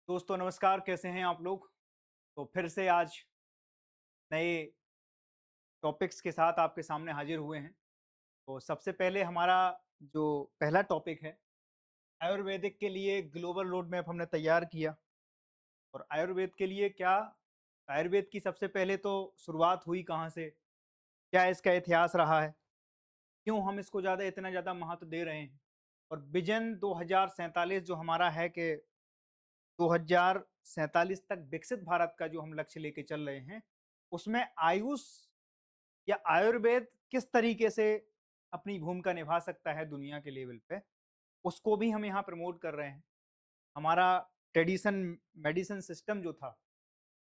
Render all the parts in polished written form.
दोस्तों नमस्कार, कैसे हैं आप लोग? तो फिर से आज नए टॉपिक्स के साथ आपके सामने हाजिर हुए हैं। तो सबसे पहले हमारा जो पहला टॉपिक है, आयुर्वेदिक के लिए ग्लोबल रोड मैप हमने तैयार किया। और आयुर्वेद के लिए क्या, आयुर्वेद की सबसे पहले तो शुरुआत हुई कहाँ से? क्या इसका इतिहास रहा है? क्यों हम इसको इतना ज़्यादा महत्व दे रहे हैं? और विज़न 2047 जो हमारा है कि 2047 तक विकसित भारत का जो हम लक्ष्य लेके चल रहे हैं, उसमें आयुष या आयुर्वेद किस तरीके से अपनी भूमिका निभा सकता है दुनिया के लेवल पे, उसको भी हम यहाँ प्रमोट कर रहे हैं। हमारा ट्रेडिशन मेडिसिन सिस्टम जो था,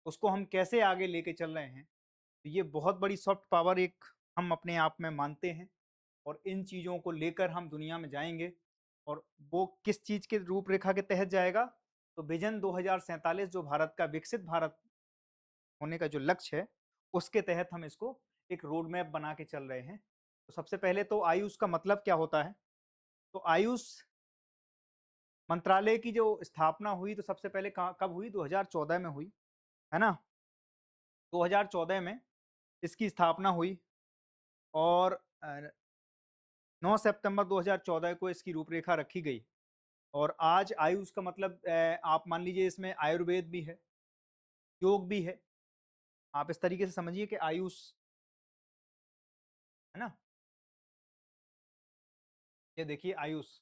उसको हम कैसे आगे लेके चल रहे हैं। तो ये बहुत बड़ी सॉफ्ट पावर एक हम अपने आप में मानते हैं और इन चीज़ों को लेकर हम दुनिया में जाएँगे। और वो किस चीज़ के रूपरेखा के तहत जाएगा? तो विज़न 2047 जो भारत का विकसित भारत होने का जो लक्ष्य है, उसके तहत हम इसको एक रोड मैप बना के चल रहे हैं। तो सबसे पहले तो आयुष का मतलब क्या होता है? तो आयुष मंत्रालय की जो स्थापना हुई, तो सबसे पहले कहाँ कब हुई? 2014 में हुई, है ना? 2014 में इसकी स्थापना हुई और 9 सितंबर 2014 को इसकी रूपरेखा रखी गई। और आज आयुष का मतलब आप मान लीजिए इसमें आयुर्वेद भी है, योग भी है। आप इस तरीके से समझिए कि आयुष, है ना? ये देखिए आयुष,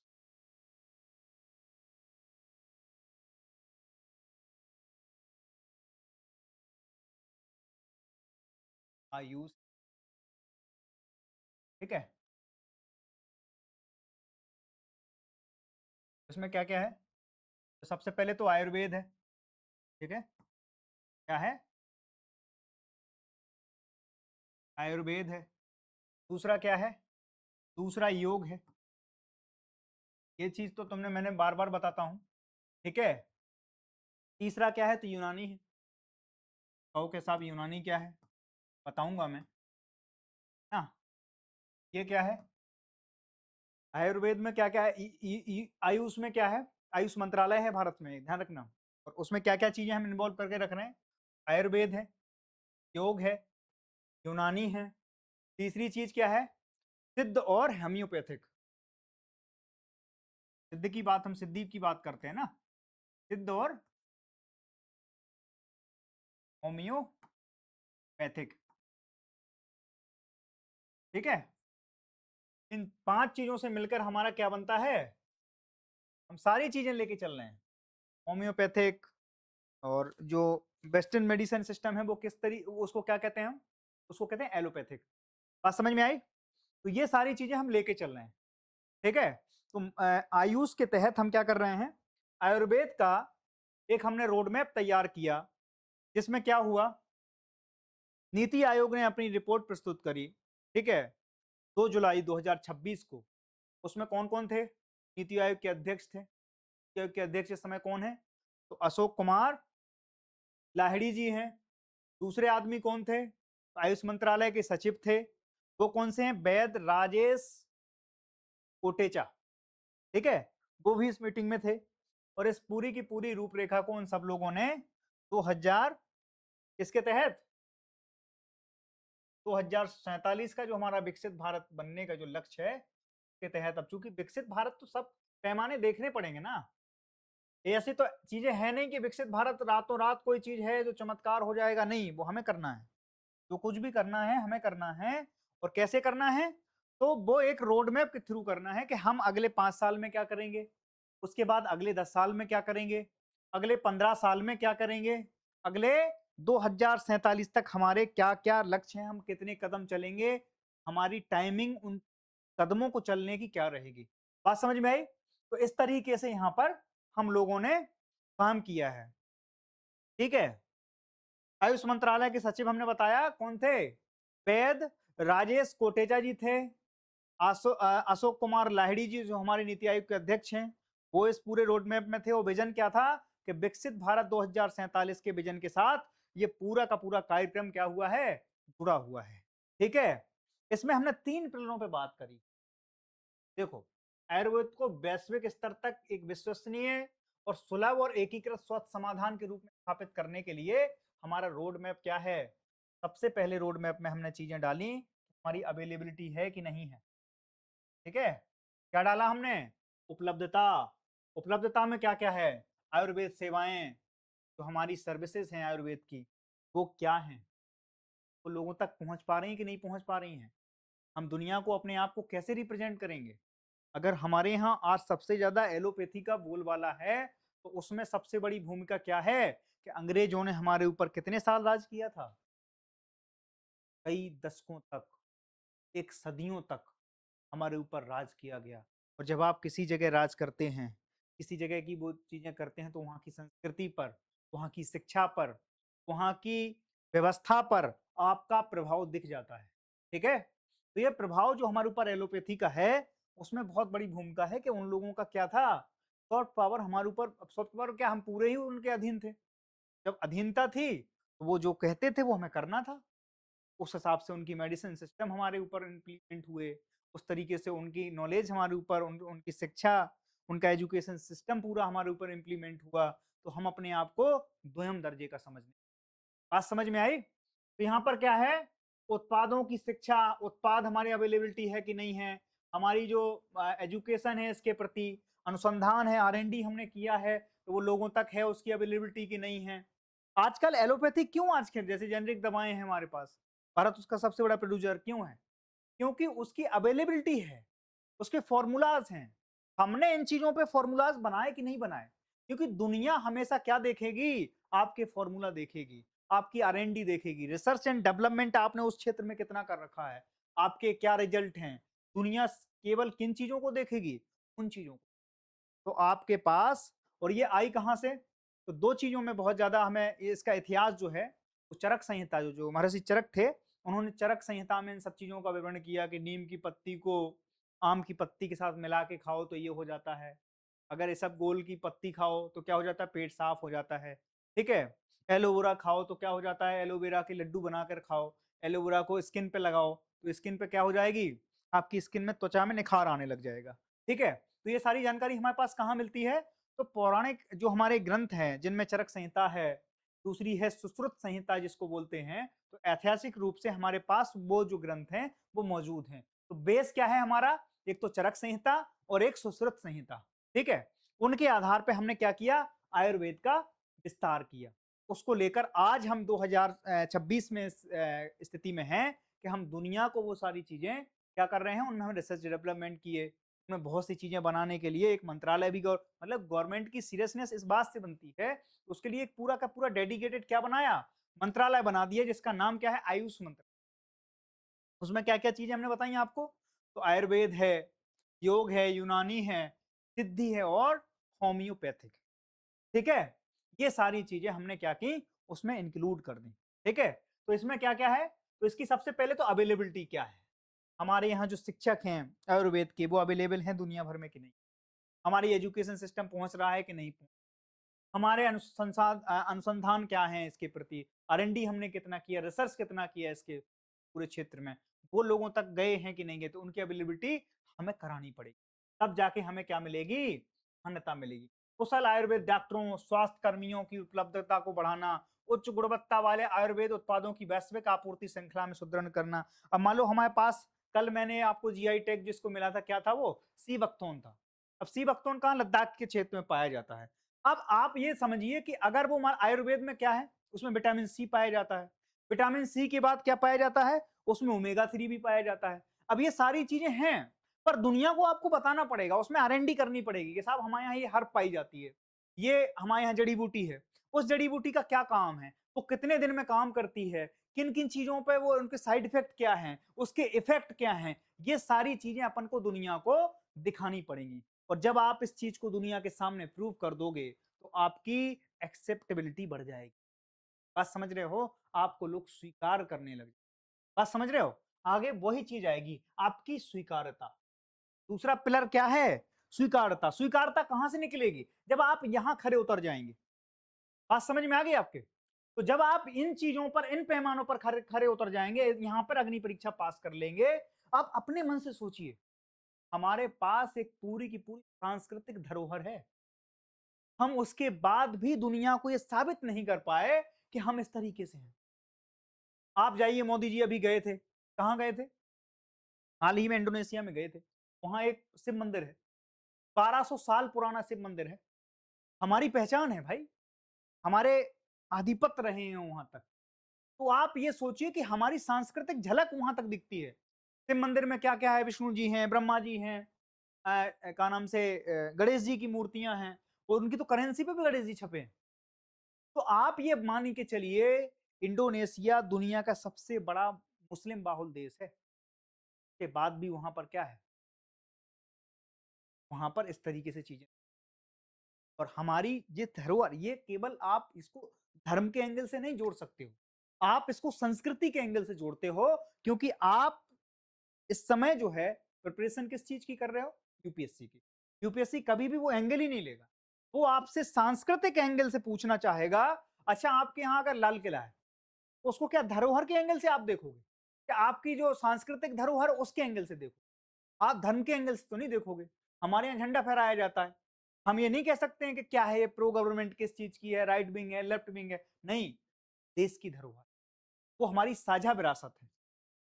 आयुष, ठीक है? इसमें क्या-क्या है? तो सबसे पहले तो आयुर्वेद है, ठीक है? क्या है? आयुर्वेद है। दूसरा क्या है? दूसरा योग है। ये चीज़ तो मैंने बार-बार बताता हूँ, ठीक है? तीसरा क्या है? तो यूनानी है। कहो कि साहब यूनानी क्या है? बताऊँगा मैं, ना? ये क्या है? आयुर्वेद में क्या-क्या है? इ इ इ आयुष में क्या है? आयुष मंत्रालय है भारत में, ध्यान रखना। और उसमें क्या-क्या चीज़ें हम इन्वॉल्व करके रख रहे हैं? आयुर्वेद है, योग है, यूनानी है, तीसरी चीज़ क्या है? सिद्ध और होम्योपैथिक। सिद्ध की बात, हम सिद्धि की बात करते हैं ना? सिद्ध और होम्योपैथिक, ठीक है? इन 5 चीज़ों से मिलकर हमारा क्या बनता है? हम सारी चीज़ें लेके चल रहे हैं। होम्योपैथिक और जो वेस्टर्न मेडिसिन सिस्टम है वो उसको क्या कहते हैं हम? उसको कहते हैं एलोपैथिक। बात समझ में आई? तो ये सारी चीज़ें हम लेके चल रहे हैं, ठीक है? तो आयुष के तहत हम क्या कर रहे हैं? आयुर्वेद का एक हमने रोड मैप तैयार किया, जिसमें क्या हुआ? नीति आयोग ने अपनी रिपोर्ट प्रस्तुत करी, ठीक है? 2 जुलाई 2026 को। उसमें कौन-कौन थे? नीति आयोग के अध्यक्ष थे। नीति आयोग के अध्यक्ष इस समय कौन है? तो अशोक कुमार लाहिड़ी जी हैं। दूसरे आदमी कौन थे? आयुष मंत्रालय के सचिव थे। वो कौन से हैं? वैद राजेश कोटेचा, ठीक है? वो भी इस मीटिंग में थे। और इस पूरी की पूरी रूपरेखा को उन सब लोगों ने 2000 किसके तहत? 2047 का जो हमारा विकसित भारत बनने का जो लक्ष्य है, के तहत, अब चूंकि विकसित भारत तो सब पैमाने देखने पड़ेंगे ना। ये ऐसी तो चीजें है नहीं कि विकसित भारत रातों रात कोई चीज है जो चमत्कार हो जाएगा, नहीं, वो हमें करना है। जो कुछ भी करना है हमें करना है। और कैसे करना है? तो वो एक रोड मैप के थ्रू करना है कि हम अगले 5 साल में क्या करेंगे, उसके बाद अगले 10 साल में क्या करेंगे, अगले 15 साल में क्या करेंगे, अगले 2047 तक हमारे क्या क्या लक्ष्य हैं, हम कितने कदम चलेंगे, हमारी टाइमिंग उन कदमों को चलने की क्या रहेगी। बात समझ में आई? तो इस तरीके से यहाँ पर हम लोगों ने काम किया है, ठीक है? आयुष मंत्रालय के सचिव हमने बताया कौन थे? वैद राजेश कोटेचा जी थे। अशोक कुमार लाहिड़ी जी जो हमारे नीति आयोग के अध्यक्ष हैं, वो इस पूरे रोड मैप में थे। वो विजन क्या था कि विकसित भारत 2047 के विजन के साथ ये पूरा का पूरा कार्यक्रम क्या हुआ है? जुड़ा हुआ है, ठीक है? इसमें हमने 3 पिलरों पे बात करी। देखो, आयुर्वेद को वैश्विक स्तर तक एक विश्वसनीय और सुलभ और एकीकृत स्वच्छ समाधान के रूप में स्थापित करने के लिए हमारा रोड मैप क्या है? सबसे पहले रोड मैप में हमने चीजें डाली, हमारी अवेलेबिलिटी है कि नहीं है। ठीक है, क्या डाला हमने? उपलब्धता। उपलब्धता में क्या क्या है? आयुर्वेद सेवाएं, जो हमारी सर्विसेज हैं आयुर्वेद की, वो क्या हैं? वो लोगों तक पहुंच पा रही हैं कि नहीं पहुंच पा रही हैं? हम दुनिया को, अपने आप को कैसे रिप्रेजेंट करेंगे? अगर हमारे यहाँ आज सबसे ज्यादा एलोपैथी का बोलबाला है, तो उसमें सबसे बड़ी भूमिका क्या है कि अंग्रेजों ने हमारे ऊपर कितने साल राज किया था? कई दशकों तक, एक सदियों तक हमारे ऊपर राज किया गया। और जब आप किसी जगह राज करते हैं, किसी जगह की वो चीजें करते हैं, तो वहाँ की संस्कृति पर, वहाँ की शिक्षा पर, वहाँ की व्यवस्था पर आपका प्रभाव दिख जाता है। ठीक है, तो ये प्रभाव जो हमारे ऊपर एलोपैथी का है, उसमें बहुत बड़ी भूमिका है कि उन लोगों का क्या था, सॉफ्ट पावर हमारे ऊपर। सॉफ्ट पावर क्या, हम पूरे ही उनके अधीन थे। जब अधीनता थी, तो वो जो कहते थे वो हमें करना था। उस हिसाब से उनकी मेडिसिन सिस्टम हमारे ऊपर इम्प्लीमेंट हुए, उस तरीके से उनकी नॉलेज हमारे ऊपर, उनकी शिक्षा, उनका एजुकेशन सिस्टम पूरा हमारे ऊपर इम्प्लीमेंट हुआ, तो हम अपने आप को द्वयम दर्जे का समझने। बात समझ में आई? तो यहाँ पर क्या है, उत्पादों की शिक्षा, उत्पाद हमारी अवेलेबिलिटी है कि नहीं है, हमारी जो एजुकेशन है इसके प्रति, अनुसंधान है, R&D हमने किया है, तो वो लोगों तक है, उसकी अवेलेबिलिटी की नहीं है। आजकल एलोपैथी क्यों, आजकल जैसे जेनरिक दवाएं हैं हमारे पास, भारत उसका सबसे बड़ा प्रोड्यूसर क्यों है? क्योंकि उसकी अवेलेबिलिटी है, उसके फॉर्मूलाज हैं। हमने इन चीजों पे फॉर्मूलाज बनाए कि नहीं बनाए? क्योंकि दुनिया हमेशा क्या देखेगी? आपके फॉर्मूला देखेगी, आपकी R&D देखेगी, रिसर्च एंड डेवलपमेंट आपने उस क्षेत्र में कितना कर रखा है, आपके क्या रिजल्ट हैं। दुनिया केवल किन चीजों को देखेगी? उन चीजों को। तो आपके पास, और ये आई कहां से? तो दो चीजों में बहुत ज्यादा हमें इसका इतिहास जो है, वो चरक संहिता, जो महर्षि चरक थे, उन्होंने चरक संहिता में इन सब चीजों का विवरण किया कि नीम की पत्ती को आम की पत्ती के साथ मिला के खाओ तो ये हो जाता है। अगर ये सब गोल की पत्ती खाओ तो क्या हो जाता है? पेट साफ हो जाता है। ठीक है, एलोवेरा खाओ तो क्या हो जाता है? एलोवेरा के लड्डू बनाकर खाओ, एलोवेरा को स्किन पे लगाओ तो स्किन पे क्या हो जाएगी? आपकी स्किन में, त्वचा में निखार आने लग जाएगा। ठीक है, तो ये सारी जानकारी हमारे पास कहाँ मिलती है? तो पौराणिक जो हमारे ग्रंथ हैं, जिनमें चरक संहिता है, दूसरी है सुश्रुत संहिता जिसको बोलते हैं, तो ऐतिहासिक रूप से हमारे पास वो जो ग्रंथ हैं वो मौजूद हैं। तो बेस क्या है हमारा? एक तो चरक संहिता और एक सुश्रुत संहिता। ठीक है, उनके आधार पे हमने क्या किया? आयुर्वेद का विस्तार किया। उसको लेकर आज हम 2026 में स्थिति में हैं कि हम दुनिया को वो सारी चीजें क्या कर रहे हैं, उनमें हम रिसर्च डेवलपमेंट किए, उनमें बहुत सी चीजें बनाने के लिए एक मंत्रालय भी, मतलब गवर्नमेंट की सीरियसनेस इस बात से बनती है, उसके लिए एक पूरा का पूरा डेडिकेटेड क्या बनाया? मंत्रालय बना दिया, जिसका नाम क्या है? आयुष मंत्रालय। उसमें क्या क्या चीजें हमने बताई आपको? तो आयुर्वेद है, योग है, यूनानी है, सिद्धि है और होम्योपैथिक। ठीक है, ये सारी चीजें हमने क्या की? उसमें इंक्लूड कर दी। ठीक है, तो इसमें क्या क्या है? तो इसकी सबसे पहले तो अवेलेबिलिटी क्या है? हमारे यहाँ जो शिक्षक हैं आयुर्वेद के, वो अवेलेबल हैं दुनिया भर में कि नहीं? हमारी एजुकेशन सिस्टम पहुंच रहा है कि नहीं पहुंच? हमारे अनुसंधान क्या है इसके प्रति? R&D हमने कितना किया, रिसर्च कितना किया इसके पूरे क्षेत्र में, वो लोगों तक गए हैं कि नहीं गए? तो उनकी अवेलेबिलिटी हमें करानी पड़ेगी, तब जाके हमें क्या मिलेगी? मान्यता मिलेगी। कुशल आयुर्वेद डॉक्टरों, स्वास्थ्य कर्मियों की उपलब्धता को बढ़ाना, उच्च गुणवत्ता वाले आयुर्वेद उत्पादों की वैश्विक आपूर्ति श्रृंखला में सुदृढ़ करना। अब मान लो हमारे पास, कल मैंने आपको GI टैग जिसको मिला था, क्या था वो? सी बकथोन था। अब सी बकथोन कहाँ? लद्दाख के क्षेत्र में पाया जाता है। अब आप ये समझिए कि अगर वो आयुर्वेद में क्या है, उसमें विटामिन सी पाया जाता है, विटामिन सी के बाद क्या पाया जाता है? उसमें ओमेगा 3 भी पाया जाता है। अब ये सारी चीजें हैं, पर दुनिया को आपको बताना पड़ेगा, उसमें R&D करनी पड़ेगी कि साहब हमारे यहाँ ये हर्ब पाई जाती है, ये हमारे यहाँ जड़ी बूटी है, उस जड़ी बूटी का क्या काम है, वो कितने दिन में काम करती है, किन किन चीजों पे वो, उनके साइड इफेक्ट क्या हैं, उसके इफेक्ट क्या हैं, ये सारी चीजें अपन को दुनिया को दिखानी पड़ेंगी। और जब आप इस चीज को दुनिया के सामने प्रूव कर दोगे, तो आपकी एक्सेप्टेबिलिटी बढ़ जाएगी। बात समझ रहे हो? आपको लोग स्वीकार करने लगे। बात समझ रहे हो? आगे वही चीज आएगी, आपकी स्वीकारता। दूसरा पिलर क्या है? स्वीकारता। स्वीकारता कहां से निकलेगी? जब आप यहां खड़े उतर जाएंगे। बात समझ में आ गई आपके? तो जब आप इन चीजों पर, इन पैमानों पर खड़े खड़े उतर जाएंगे, यहां पर अग्नि परीक्षा पास कर लेंगे, आप अपने मन से सोचिए, हमारे पास एक पूरी की पूरी सांस्कृतिक धरोहर है। हम उसके बाद भी दुनिया को ये साबित नहीं कर पाए कि हम इस तरीके से हैं। आप जाइए, मोदी जी अभी गए थे, कहाँ गए थे? हाल ही में इंडोनेशिया में गए थे। वहाँ एक शिव मंदिर है, 1200 साल पुराना शिव मंदिर है। हमारी पहचान है भाई, हमारे आधिपत्य रहे हैं वहाँ तक। तो आप ये सोचिए कि हमारी सांस्कृतिक झलक वहाँ तक दिखती है। शिव मंदिर में क्या-क्या है? विष्णु जी हैं, ब्रह्मा जी हैं, क्या नाम से गणेश जी की मूर्तियाँ हैं और उनकी तो करेंसी पे भी गणेश जी छपे हैं। तो आप ये मान के चलिए, इंडोनेशिया दुनिया का सबसे बड़ा मुस्लिम बाहुल देश है। के बाद भी वहाँ पर क्या है? वहाँ पर इस तरीके से चीज़ें, और हमारी ये धरोहर, ये केवल आप इसको धर्म के एंगल से नहीं जोड़ सकते हो। आप इसको संस्कृति के एंगल से जोड़ते हो, क्योंकि आप इस समय जो है प्रिपरेशन किस चीज़ की कर रहे हो? यूपीएससी की। यूपीएससी कभी भी वो एंगल ही नहीं लेगा। वो आपसे सांस्कृतिक एंगल से पूछना चाहेगा, अच्छा आपके यहाँ अगर लाल किला है, तो उसको क्या धरोहर के एंगल से आप देखोगे? क्या आपकी जो सांस्कृतिक धरोहर उसके एंगल से देखोगे? आप धर्म के एंगल से तो नहीं देखोगे। हमारे यहाँ झंडा फहराया जाता है। हम ये नहीं कह सकते हैं कि क्या है ये, प्रो गवर्नमेंट किस चीज़ की है, राइट विंग है, लेफ्ट विंग है। नहीं, देश की धरोहर, वो हमारी साझा विरासत है।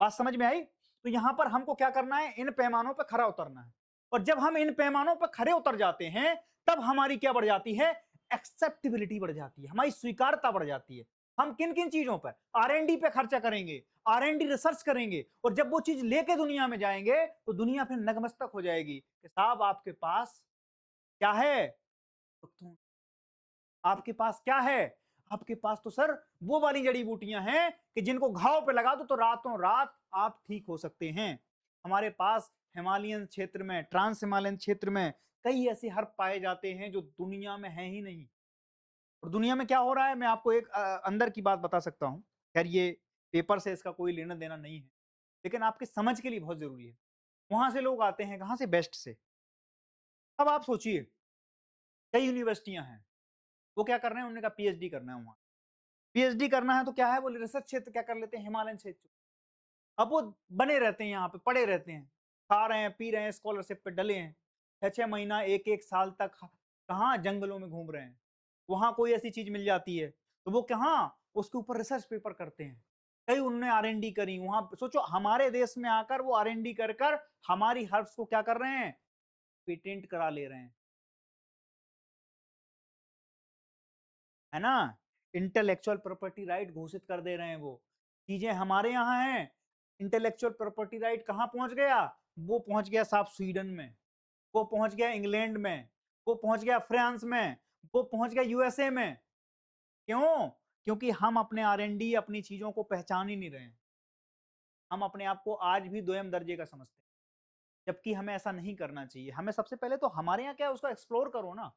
बात समझ में आई? तो यहाँ पर हमको क्या करना है? इन पैमानों पे खरा उतरना है। और जब हम इन पैमानों पे खरे उतर जाते हैं, तब हमारी क्या बढ़ जाती है? एक्सेप्टेबिलिटी बढ़ जाती है, हमारी स्वीकारता बढ़ जाती है। हम किन-किन चीज़ों पर? आर-एन-डी पे खर्चा करेंगे, आर-एन-डी रिसर्च करेंगे, और जब वो चीज़ लेके दुनिया में जाएँगे, तो दुनिया फिर नतमस्तक हो जाएगी कि साहब आपके पास क्या है? तो तुम, आपके पास क्या है? आपके पास तो सर वो वाली जड़ी-बूटियाँ हैं कि जिनको घाव पे लगा दो तो रातों रात आप ठीक हो सकते हैं। हमारे पास हिमालयन क्षेत्र में, ट्रांस हिमालयन क्षेत्र में कई ऐसे हर्ब पाए जाते हैं जो दुनिया में हैं ही नहीं। और दुनिया में क्या हो रहा है, मैं आपको एक अंदर की बात बता सकता हूँ। खैर ये पेपर से इसका कोई लेना-देना नहीं है, लेकिन आपकी समझ के लिए बहुत ज़रूरी है। वहाँ से लोग आते हैं, कहाँ से? वेस्ट से। अब आप सोचिए, कई यूनिवर्सिटियाँ हैं, वो क्या कर रहे हैं? उन्होंने कहा पीएचडी करना है वहाँ। पीएचडी करना है तो क्या है, वो रिसर्च क्षेत्र क्या कर लेते हैं? हिमालयन क्षेत्र। अब वो बने रहते हैं, यहाँ पे पड़े रहते हैं, खा रहे हैं, पी रहे हैं, स्कॉलरशिप पे डले हैं। 6-6 महीना, 1-1 साल तक कहाँ जंगलों में घूम रहे हैं। वहाँ कोई ऐसी चीज़ मिल जाती है, तो वो कहाँ उसके ऊपर रिसर्च पेपर करते हैं। कई उन्होंने आर-एन-डी करी, वहाँ सोचो हमारे देश में आकर वो आर-एन-डी कर हमारी हर्ब्स को क्या कर रहे हैं? पेटेंट करा ले रहे हैं। है ना? इंटेलेक्चुअल प्रॉपर्टी राइट घोषित कर दे रहे हैं वो। चीज़ें हमारे यहाँ हैं, इंटेलेक्चुअल प्रॉपर्टी राइट कहाँ पहुँच गया? वो पहुँच गया साहब स्वीडन में, वो पहुँच गया इंग्लैंड में, वो पहुँच गया फ्रांस में, वो पहुँच गया यूएसए में। क्यों? क्योंकि हम अपने आर-एन-डी, अपनी चीज़ों को पहचान ही नहीं रहे हैं। हम अपने आप को आज भी दोयम दर्जे का समझते हैं, जबकि हमें ऐसा नहीं करना चाहिए। हमें सबसे पहले तो हमारे यहाँ क्या है उसको एक्सप्लोर करो ना।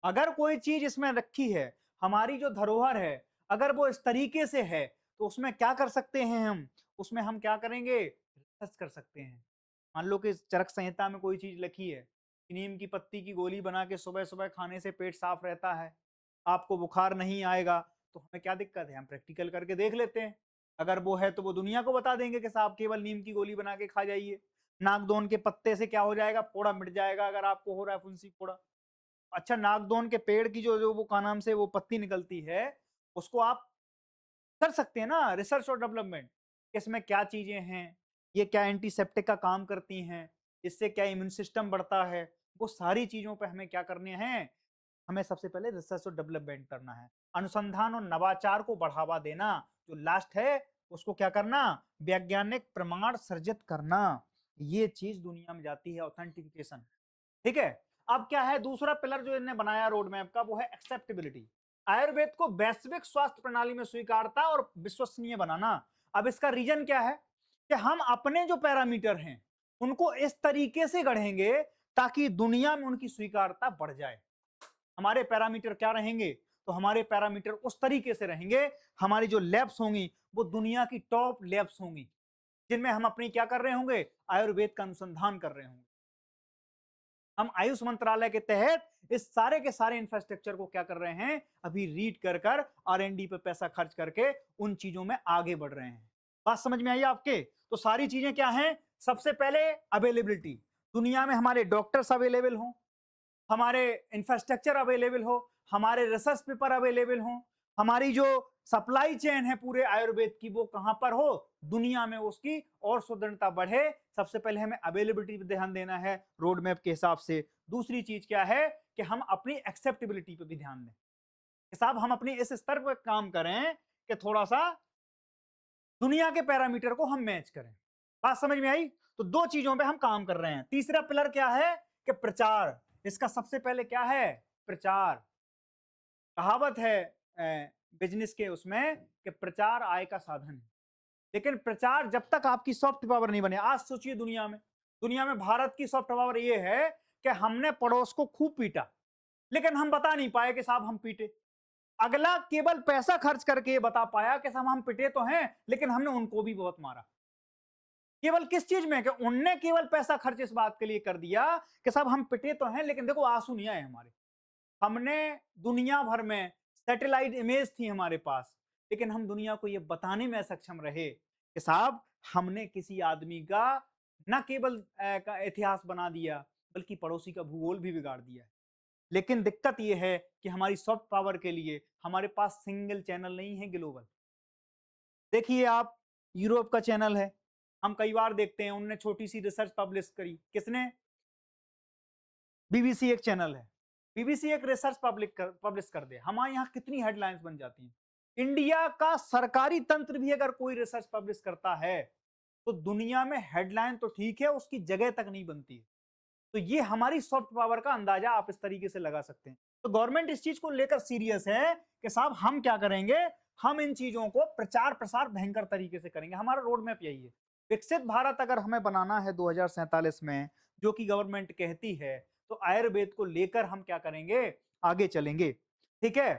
अगर कोई चीज इसमें रखी है, हमारी जो धरोहर है, अगर वो इस तरीके से है, तो उसमें क्या कर सकते हैं हम? उसमें हम क्या करेंगे? रिसर्च कर सकते हैं। मान लो कि चरक संहिता में कोई चीज लिखी है कि नीम की पत्ती की गोली बना के सुबह-सुबह खाने से पेट साफ रहता है, आपको बुखार नहीं आएगा, तो हमें क्या दिक्कत है? हम प्रैक्टिकल करके देख लेते हैं। अगर वो है तो वो दुनिया को बता देंगे कि साहब केवल नीम की गोली बना के खा जाइए। नागदोन के पत्ते से क्या हो जाएगा? फोड़ा मिट जाएगा अगर आपको हो रहा है फुंसी फोड़ा। अच्छा, नागदोन के पेड़ की जो जो वो क्या नाम से वो पत्ती निकलती है, उसको आप कर सकते हैं ना रिसर्च और डेवलपमेंट, इसमें क्या चीज़ें हैं, ये क्या एंटीसेप्टिक का काम करती हैं, इससे क्या इम्यून सिस्टम बढ़ता है, वो सारी चीज़ों पे हमें क्या करने हैं, हमें सबसे पहले रिसर्च और डेवलपमेंट करना है। अनुसंधान और नवाचार को बढ़ावा देना, जो लास्ट है उसको क्या करना, वैज्ञानिक प्रमाण सृजित करना, ये चीज़ दुनिया में जाती है ऑथेंटिफिकेशन। ठीक है? अब क्या है दूसरा पिलर जो इन्होंने बनाया रोड मैप का, वो है एक्सेप्टेबिलिटी। आयुर्वेद को वैश्विक स्वास्थ्य प्रणाली में स्वीकारता और विश्वसनीय बनाना। अब इसका रीजन क्या है कि हम अपने जो पैरामीटर हैं उनको इस तरीके से गढ़ेंगे ताकि दुनिया में उनकी स्वीकारता बढ़ जाए। हमारे पैरामीटर क्या रहेंगे? तो हमारे पैरामीटर उस तरीके से रहेंगे, हमारी जो लैब्स होंगी वो दुनिया की टॉप लैब्स होंगी, जिनमें हम अपनी क्या कर रहे होंगे? आयुर्वेद का अनुसंधान कर रहे होंगे। हम आयुष मंत्रालय के तहत इस सारे के सारे इंफ्रास्ट्रक्चर को क्या कर रहे हैं? अभी रीड कर आर-एन-डी पे पैसा खर्च करके उन चीजों में आगे बढ़ रहे हैं। बात समझ में आई आपके? तो सारी चीजें क्या हैं? सबसे पहले अवेलेबिलिटी, दुनिया में हमारे डॉक्टर्स अवेलेबल हों, हमारे इंफ्रास्ट्रक्चर अवेलेबल हो, हमारे रिसर्च पेपर अवेलेबल हो, हमारी जो सप्लाई चेन है पूरे आयुर्वेद की वो कहां पर हो, दुनिया में उसकी और सुदृढ़ता बढ़े। सबसे पहले हमें अवेलेबिलिटी पे ध्यान देना है रोड मैप के हिसाब से। दूसरी चीज क्या है कि हम अपनी एक्सेप्टेबिलिटी पे भी ध्यान दें कि साहब हम अपने इस स्तर पर काम करें कि थोड़ा सा दुनिया के पैरामीटर को हम मैच करें। बात समझ में आई? तो दो चीजों पे हम काम कर रहे हैं। तीसरा पिलर क्या है कि प्रचार। इसका सबसे पहले क्या है? प्रचार। कहावत है बिजनेस के उसमें कि प्रचार आय का साधन है। लेकिन प्रचार जब तक आपकी सॉफ्ट पावर नहीं बने, आज सोचिए दुनिया में भारत की सॉफ्ट पावर ये है कि हमने पड़ोस को खूब पीटा, लेकिन हम बता नहीं पाए कि साहब हम पीटे। अगला केवल पैसा खर्च करके ये बता पाया कि साहब हम पिटे तो हैं, लेकिन हमने उनको भी बहुत मारा। केवल किस चीज में? कि उनने केवल पैसा खर्च इस बात के लिए कर दिया कि साहब हम पिटे तो हैं, लेकिन देखो आंसू नहीं आए हमारे। हमने दुनिया भर में सैटेलाइट इमेज थी हमारे पास, लेकिन हम दुनिया को ये बताने में सक्षम रहे कि साहब हमने किसी आदमी का न केवल का इतिहास बना दिया, बल्कि पड़ोसी का भूगोल भी बिगाड़ दिया है। लेकिन दिक्कत यह है कि हमारी सॉफ्ट पावर के लिए हमारे पास सिंगल चैनल नहीं है ग्लोबल। देखिए आप, यूरोप का चैनल है, हम कई बार देखते हैं, उन्होंने छोटी सी रिसर्च पब्लिश करी। किसने? बीबीसी एक चैनल है, बीबीसी एक रिसर्च पब्लिश कर दे, हमारे यहाँ कितनी हेडलाइंस बन जाती हैं। इंडिया का सरकारी तंत्र भी अगर कोई रिसर्च पब्लिश करता है तो दुनिया में हेडलाइन तो ठीक है, उसकी जगह तक नहीं बनती है। तो ये हमारी सॉफ्ट पावर का अंदाजा आप इस तरीके से लगा सकते हैं। तो गवर्नमेंट इस चीज को लेकर सीरियस है कि साहब हम क्या करेंगे, हम इन चीजों को प्रचार प्रसार भयंकर तरीके से करेंगे। हमारा रोड मैप यही है। विकसित भारत अगर हमें बनाना है 2047 में, जो कि गवर्नमेंट कहती है, तो आयुर्वेद को लेकर हम क्या करेंगे, आगे चलेंगे। ठीक है।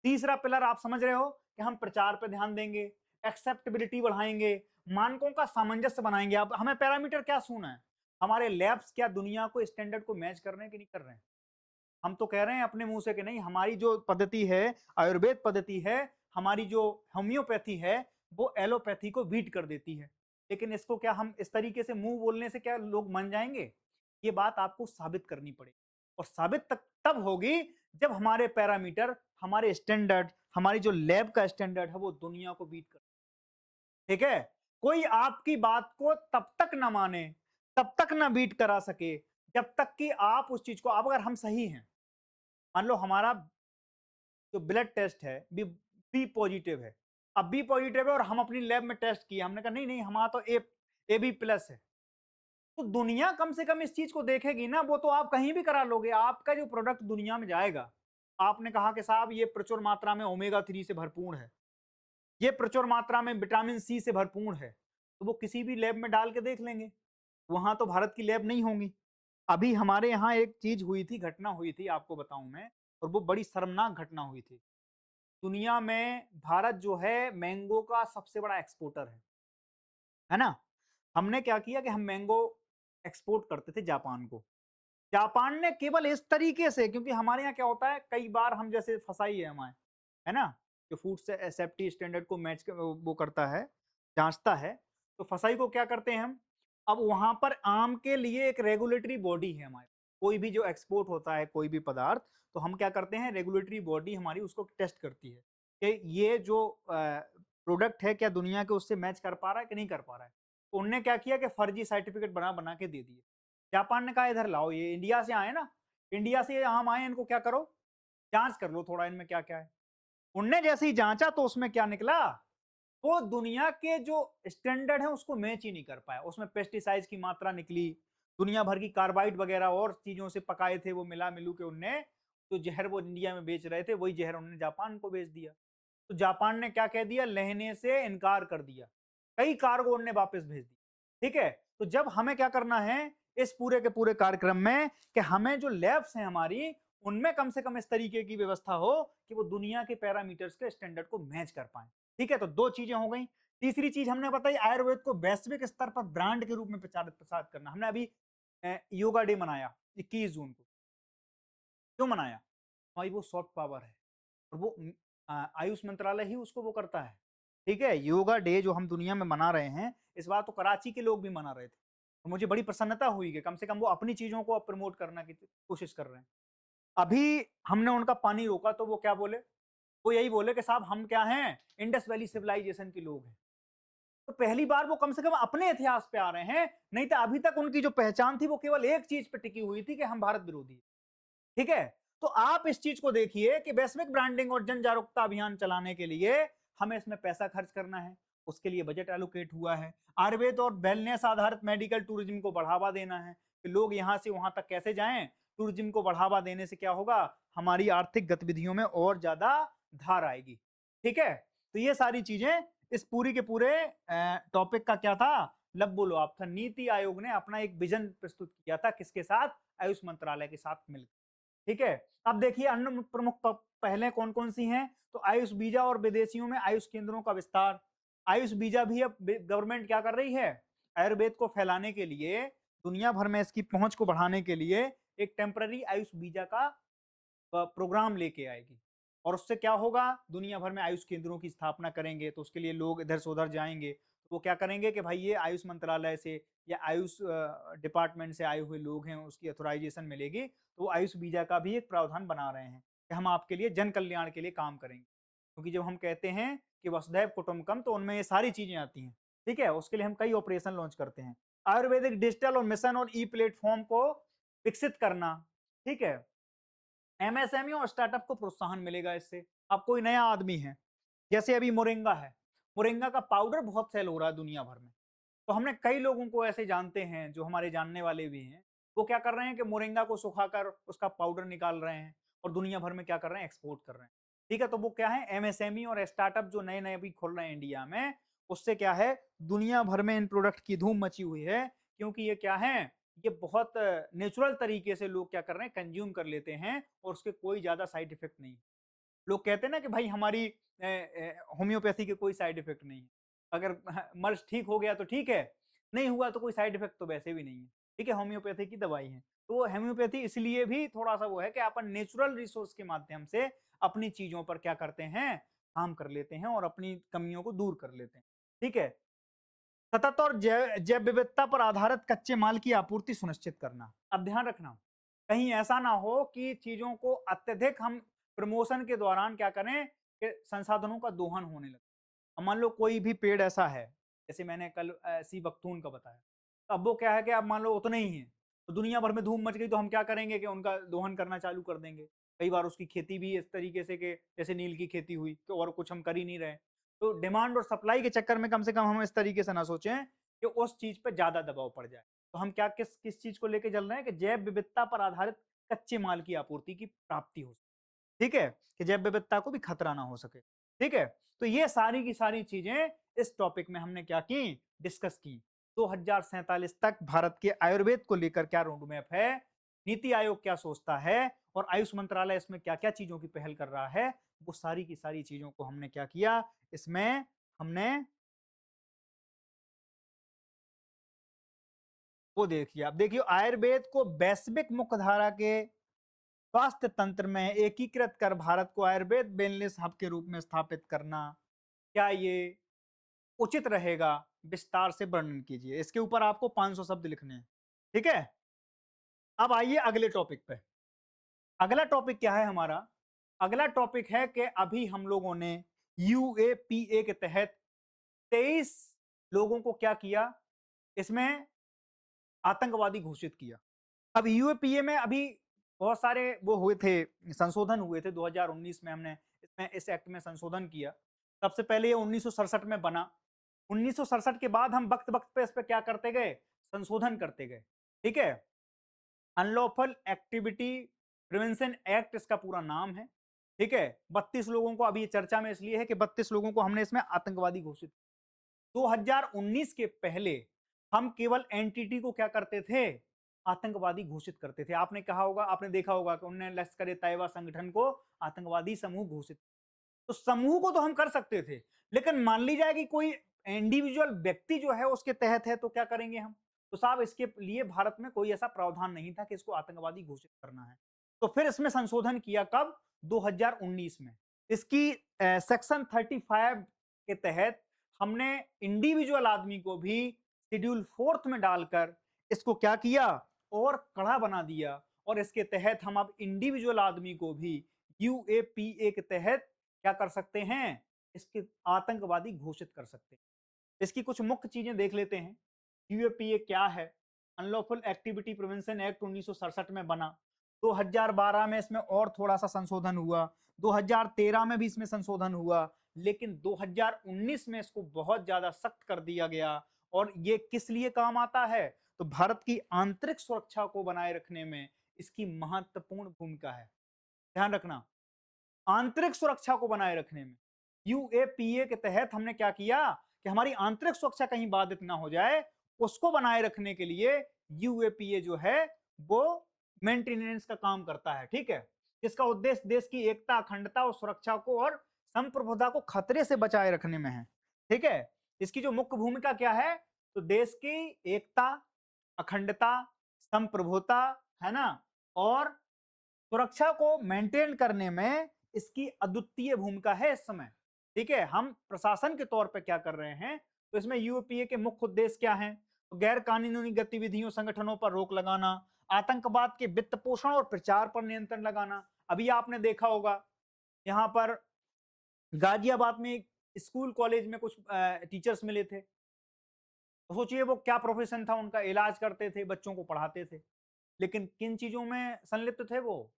तीसरा पिलर आप समझ रहे हो कि हम प्रचार पर ध्यान देंगे, एक्सेप्टेबिलिटी बढ़ाएंगे, मानकों का सामंजस्य बनाएंगे। अब हमें पैरामीटर क्या सुना है, हमारे लैब्स क्या दुनिया को स्टैंडर्ड को मैच कर रहे हैं कि नहीं कर रहे हैं। हम तो कह रहे हैं अपने मुंह से कि नहीं, हमारी जो पद्धति है, आयुर्वेद पद्धति है, हमारी जो होम्योपैथी है, वो एलोपैथी को बीट कर देती है। लेकिन इसको क्या हम इस तरीके से मुंह बोलने से क्या लोग मान जाएंगे? ये बात आपको साबित करनी पड़ेगी, और साबित तक तब होगी जब हमारे पैरामीटर, हमारे स्टैंडर्ड, हमारी जो लैब का स्टैंडर्ड है वो दुनिया को बीट कर। ठीक है। कोई आपकी बात को तब तक ना माने, तब तक ना बीट करा सके, जब तक कि आप उस चीज को, अब अगर हम सही हैं, मान लो हमारा जो ब्लड टेस्ट है बी पॉजिटिव है, अब बी पॉजिटिव है और हम अपनी लैब में टेस्ट किया, हमने कहा नहीं नहीं हमारा तो ए बी प्लस है, तो दुनिया कम से कम इस चीज को देखेगी ना। वो तो आप कहीं भी करा लोगे, आपका जो प्रोडक्ट दुनिया में जाएगा, आपने कहा कि साहब ये प्रचुर मात्रा में ओमेगा 3 से भरपूर है, ये प्रचुर मात्रा में विटामिन सी से भरपूर है, तो वो किसी भी लैब में डाल के देख लेंगे। वहां तो भारत की लैब नहीं होंगी। अभी हमारे यहाँ एक चीज हुई थी, घटना हुई थी, आपको बताऊं मैं, और वो बड़ी शर्मनाक घटना हुई थी। दुनिया में भारत जो है मैंगो का सबसे बड़ा एक्सपोर्टर है ना। हमने क्या किया कि हम मैंगो एक्सपोर्ट करते थे जापान को। जापान ने केवल इस तरीके से, क्योंकि हमारे यहाँ क्या होता है, कई बार हम जैसे फसाई है हमारे, है ना, जो फूड सेफ्टी स्टैंडर्ड को मैच वो करता है, जांचता है, तो फसाई को क्या करते हैं हम, अब वहां पर आम के लिए एक रेगुलेटरी बॉडी है हमारे, कोई भी जो एक्सपोर्ट होता है कोई भी पदार्थ, तो हम क्या करते हैं, रेगुलेटरी बॉडी हमारी उसको टेस्ट करती है कि ये जो प्रोडक्ट है क्या दुनिया के उससे मैच कर पा रहा है कि नहीं कर पा रहा है। तो उनने क्या किया कि फर्जी सर्टिफिकेट बना बना के दे दिए। जापान ने कहा इधर लाओ, ये इंडिया से आए ना, इंडिया से ये आम आए, इनको क्या करो, जांच कर लो थोड़ा इनमें क्या क्या है। उनने जैसे ही जांचा तो उसमें क्या निकला, वो दुनिया के जो स्टैंडर्ड है उसको मैच ही नहीं कर पाया। उसमें पेस्टिसाइड्स की मात्रा निकली, दुनिया भर की कार्बाइड वगैरह और चीजों से पकाए थे वो, मिला मिलू के उनने तो जहर वो इंडिया में बेच रहे थे, वही जहर उन्होंने जापान को बेच दिया। तो जापान ने क्या कह दिया, लेने से इनकार कर दिया, कई कार्गो उनने वापस भेज दी। ठीक है। तो जब हमें क्या करना है इस पूरे के पूरे कार्यक्रम में, कि हमें जो लैब्स हैं हमारी, उनमें कम से कम इस तरीके की व्यवस्था हो कि वो दुनिया के पैरामीटर्स के स्टैंडर्ड को मैच कर पाए। ठीक है। तो दो चीजें हो गई। तीसरी चीज हमने बताई, आयुर्वेद को वैश्विक स्तर पर ब्रांड के रूप में प्रचारित प्रसार करना। हमने अभी योगा डे मनाया 21 जून को, क्यों मनाया, भाई वो सॉफ्ट पावर है, और वो आयुष मंत्रालय ही उसको वो करता है। ठीक है। योगा डे जो हम दुनिया में मना रहे हैं, इस बार तो कराची के लोग भी मना रहे थे, तो मुझे बड़ी प्रसन्नता हुई कि कम से कम वो अपनी चीजों को प्रमोट करने की कोशिश कर रहे हैं। अभी हमने उनका पानी रोका तो वो क्या बोले, वो यही बोले कि साहब हम क्या हैं, इंडस वैली सिविलाइजेशन के लोग हैं। तो पहली बार वो कम से कम अपने इतिहास पे आ रहे हैं, नहीं तो अभी तक उनकी जो पहचान थी वो केवल एक चीज पे टिकी हुई थी कि हम भारत विरोधी। ठीक है, तो आप इस चीज को देखिए कि वैश्विक ब्रांडिंग और जन जागरूकता अभियान चलाने के लिए हमें इसमें पैसा खर्च करना है, उसके लिए बजट एलोकेट हुआ है। आयुर्वेद और वेलनेस आधारित मेडिकल टूरिज्म को बढ़ावा देना है कि लोग यहां से वहां तक कैसे जाएं। टूरिज्म को बढ़ावा देने से क्या होगा, हमारी आर्थिक गतिविधियों में और ज्यादा धार आएगी। ठीक है, तो ये सारी चीजें इस पूरी के पूरे टॉपिक का क्या था, लब बोलो आप था। नीति आयोग ने अपना एक विजन प्रस्तुत किया था, किसके साथ, आयुष मंत्रालय के साथ मिलकर। ठीक है, अब देखिए अन्य प्रमुख पहले कौन कौन सी हैं, तो आयुष बीजा और विदेशियों में आयुष केंद्रों का विस्तार। आयुष बीजा भी अब गवर्नमेंट क्या कर रही है, आयुर्वेद को फैलाने के लिए, दुनिया भर में इसकी पहुंच को बढ़ाने के लिए एक टेम्पररी आयुष बीजा का प्रोग्राम लेके आएगी। और उससे क्या होगा, दुनिया भर में आयुष केंद्रों की स्थापना करेंगे, तो उसके लिए लोग इधर से उधर जाएंगे, तो वो क्या करेंगे कि भाई ये आयुष मंत्रालय से या आयुष डिपार्टमेंट से आए हुए लोग हैं, उसकी अथोराइजेशन मिलेगी, तो वो आयुष बीजा का भी एक प्रावधान बना रहे हैं कि हम आपके लिए जन कल्याण के लिए काम करेंगे। क्योंकि जब हम कहते हैं कि वसुधैव कुटुंबकम, तो उनमें ये सारी चीजें आती हैं। ठीक है, उसके लिए हम कई ऑपरेशन लॉन्च करते हैं। आयुर्वेदिक डिजिटल और मिशन और ई प्लेटफॉर्म को विकसित करना। ठीक है, एमएसएमई और स्टार्टअप को प्रोत्साहन मिलेगा इससे। अब कोई नया आदमी है, जैसे अभी मोरिंगा है, मोरिंगा का पाउडर बहुत सेल हो रहा है दुनिया भर में। तो हमने कई लोगों को ऐसे जानते हैं जो हमारे जानने वाले भी हैं, वो क्या कर रहे हैं कि मोरिंगा को सुखाकर उसका पाउडर निकाल रहे हैं और दुनिया भर में क्या कर रहे हैं, एक्सपोर्ट कर रहे हैं। ठीक है, तो वो क्या है, एमएसएमई और स्टार्टअप जो नए नए अभी खुल रहे हैं इंडिया में, उससे क्या है, दुनिया भर में इन प्रोडक्ट की धूम मची हुई है। क्योंकि ये क्या है, ये बहुत नेचुरल तरीके से लोग क्या कर रहे हैं, कंज्यूम कर लेते हैं और उसके कोई ज्यादा साइड इफेक्ट नहीं। लोग कहते हैं ना कि भाई हमारी होम्योपैथी के कोई साइड इफेक्ट नहीं है। अगर मर्ज ठीक हो गया तो ठीक है, नहीं हुआ तो कोई साइड इफेक्ट तो वैसे भी नहीं है। ठीक है, होम्योपैथी की दवाई है। तो होम्योपैथी इसलिए भी थोड़ा सा वो है कि अपन नेचुरल रिसोर्स के माध्यम से अपनी चीजों पर क्या करते हैं, काम कर लेते हैं और अपनी कमियों को दूर कर लेते हैं। ठीक है, सतत और जैव विविधता पर आधारित कच्चे माल की आपूर्ति सुनिश्चित करना। अब ध्यान रखना, कहीं ऐसा ना हो कि चीजों को अत्यधिक हम प्रमोशन के दौरान क्या करें कि संसाधनों का दोहन होने लगे। अब मान लो कोई भी पेड़ ऐसा है, जैसे मैंने कल सी बख्तून का बताया, तो अब वो क्या है कि अब मान लो उतने ही है, तो दुनिया भर में धूम मच गई, तो हम क्या करेंगे कि उनका दोहन करना चालू कर देंगे। कई बार उसकी खेती भी इस तरीके से कि जैसे नील की खेती हुई, तो और कुछ हम कर ही नहीं रहे। तो डिमांड और सप्लाई के चक्कर में कम से कम हम इस तरीके से ना सोचें कि उस चीज पे ज्यादा दबाव पड़ जाए। तो हम क्या किस किस चीज को लेके चल रहे हैं कि जैव विविधता पर आधारित कच्चे माल की आपूर्ति की प्राप्ति हो सके। ठीक है, कि जैव विविधता को भी खतरा ना हो सके। ठीक है, तो ये सारी की सारी चीजें इस टॉपिक में हमने क्या की, डिस्कस की। 2047 तक भारत के आयुर्वेद को लेकर क्या रोड मैप है, नीति आयोग क्या सोचता है और आयुष मंत्रालय इसमें क्या क्या चीजों की पहल कर रहा है, वो सारी की सारी चीजों को हमने क्या किया, इसमें हमने वो देखिए। आप देखिए, आयुर्वेद को वैश्विक मुख्यधारा के स्वास्थ्य तंत्र में एकीकृत कर भारत को आयुर्वेद वेलनेस हब के रूप में स्थापित करना, क्या ये उचित रहेगा, विस्तार से वर्णन कीजिए। इसके ऊपर आपको 500 शब्द लिखने हैं। ठीक है, अब आइए अगले टॉपिक पे। अगला टॉपिक क्या है हमारा, अगला टॉपिक है कि अभी हम लोगों ने यूएपीए के तहत 23 लोगों को क्या किया, इसमें आतंकवादी घोषित किया। अब यूएपीए में अभी बहुत सारे वो हुए थे, संशोधन हुए थे 2019 में, हमने इसमें इस एक्ट में संशोधन किया। सबसे पहले ये 1967 में बना। 1967 के बाद हम वक्त वक्त पे इस पे क्या करते गए, संशोधन करते गए। ठीक है, अनलॉफुल एक्टिविटी प्रिवेंशन एक्ट इसका पूरा नाम है। ठीक है, 32 लोगों को अभी चर्चा में इसलिए है कि 32 लोगों को हमने इसमें आतंकवादी घोषित। 2019 के पहले हम केवल एनटीटी को क्या करते थे, आतंकवादी घोषित करते थे। आपने कहा होगा, आपने देखा होगा कि उन्होंने लश्कर ए तैयबा संगठन को आतंकवादी समूह घोषित। तो समूह को तो हम कर सकते थे, लेकिन मान ली जाए कि कोई इंडिविजुअल व्यक्ति जो है उसके तहत है, तो क्या करेंगे हम। तो साहब इसके लिए भारत में कोई ऐसा प्रावधान नहीं था कि इसको आतंकवादी घोषित करना है। तो फिर इसमें संशोधन किया कब, 2019 में। इसकी सेक्शन 35 के तहत हमने इंडिविजुअल आदमी को भी शेड्यूल 4th में डालकर इसको क्या किया और कड़ा बना दिया। और इसके तहत हम अब इंडिविजुअल आदमी को भी यूएपीए के तहत क्या कर सकते हैं, इसके आतंकवादी घोषित कर सकते हैं। इसकी कुछ मुख्य चीजें देख लेते हैं। यूएपीए क्या है? अनलॉफुल एक्टिविटी प्रिवेंशन एक्ट 1967 में बना। 2012 में इसमें और थोड़ा सा संशोधन हुआ, 2013 में भी इसमें संशोधन हुआ, लेकिन 2019 में इसको बहुत ज्यादा सख्त कर दिया गया। और ये किस लिए काम आता है? तो भारत की आंतरिक सुरक्षा को बनाए रखने में इसकी महत्वपूर्ण भूमिका है। ध्यान रखना, आंतरिक सुरक्षा को बनाए रखने में यूएपीए के तहत हमने क्या किया कि हमारी आंतरिक सुरक्षा कहीं बाधित ना हो जाए, उसको बनाए रखने के लिए यूएपीए जो है वो मेंटेनेंस का काम करता है। ठीक है, इसका उद्देश्य देश की एकता, अखंडता और सुरक्षा को और संप्रभुता को खतरे से बचाए रखने में है। ठीक है, इसकी जो मुख्य भूमिका क्या है, तो देश की एकता, अखंडता, संप्रभुता, है ना, और सुरक्षा को मेंटेन करने में इसकी अद्वितीय भूमिका है इस समय। ठीक है, हम प्रशासन के तौर पे क्या कर रहे हैं, तो इसमें यूपीए के मुख्य उद्देश्य क्या हैं? तो गैर कानूनी गतिविधियों, संगठनों पर रोक लगाना, आतंकवाद के वित्त पोषण और प्रचार पर नियंत्रण लगाना। अभी आपने देखा होगा यहाँ पर गाजियाबाद में एक स्कूल कॉलेज में कुछ टीचर्स मिले थे। तो सोचिए वो क्या प्रोफेशन था उनका, इलाज करते थे, बच्चों को पढ़ाते थे, लेकिन किन चीजों में संलिप्त थे वो?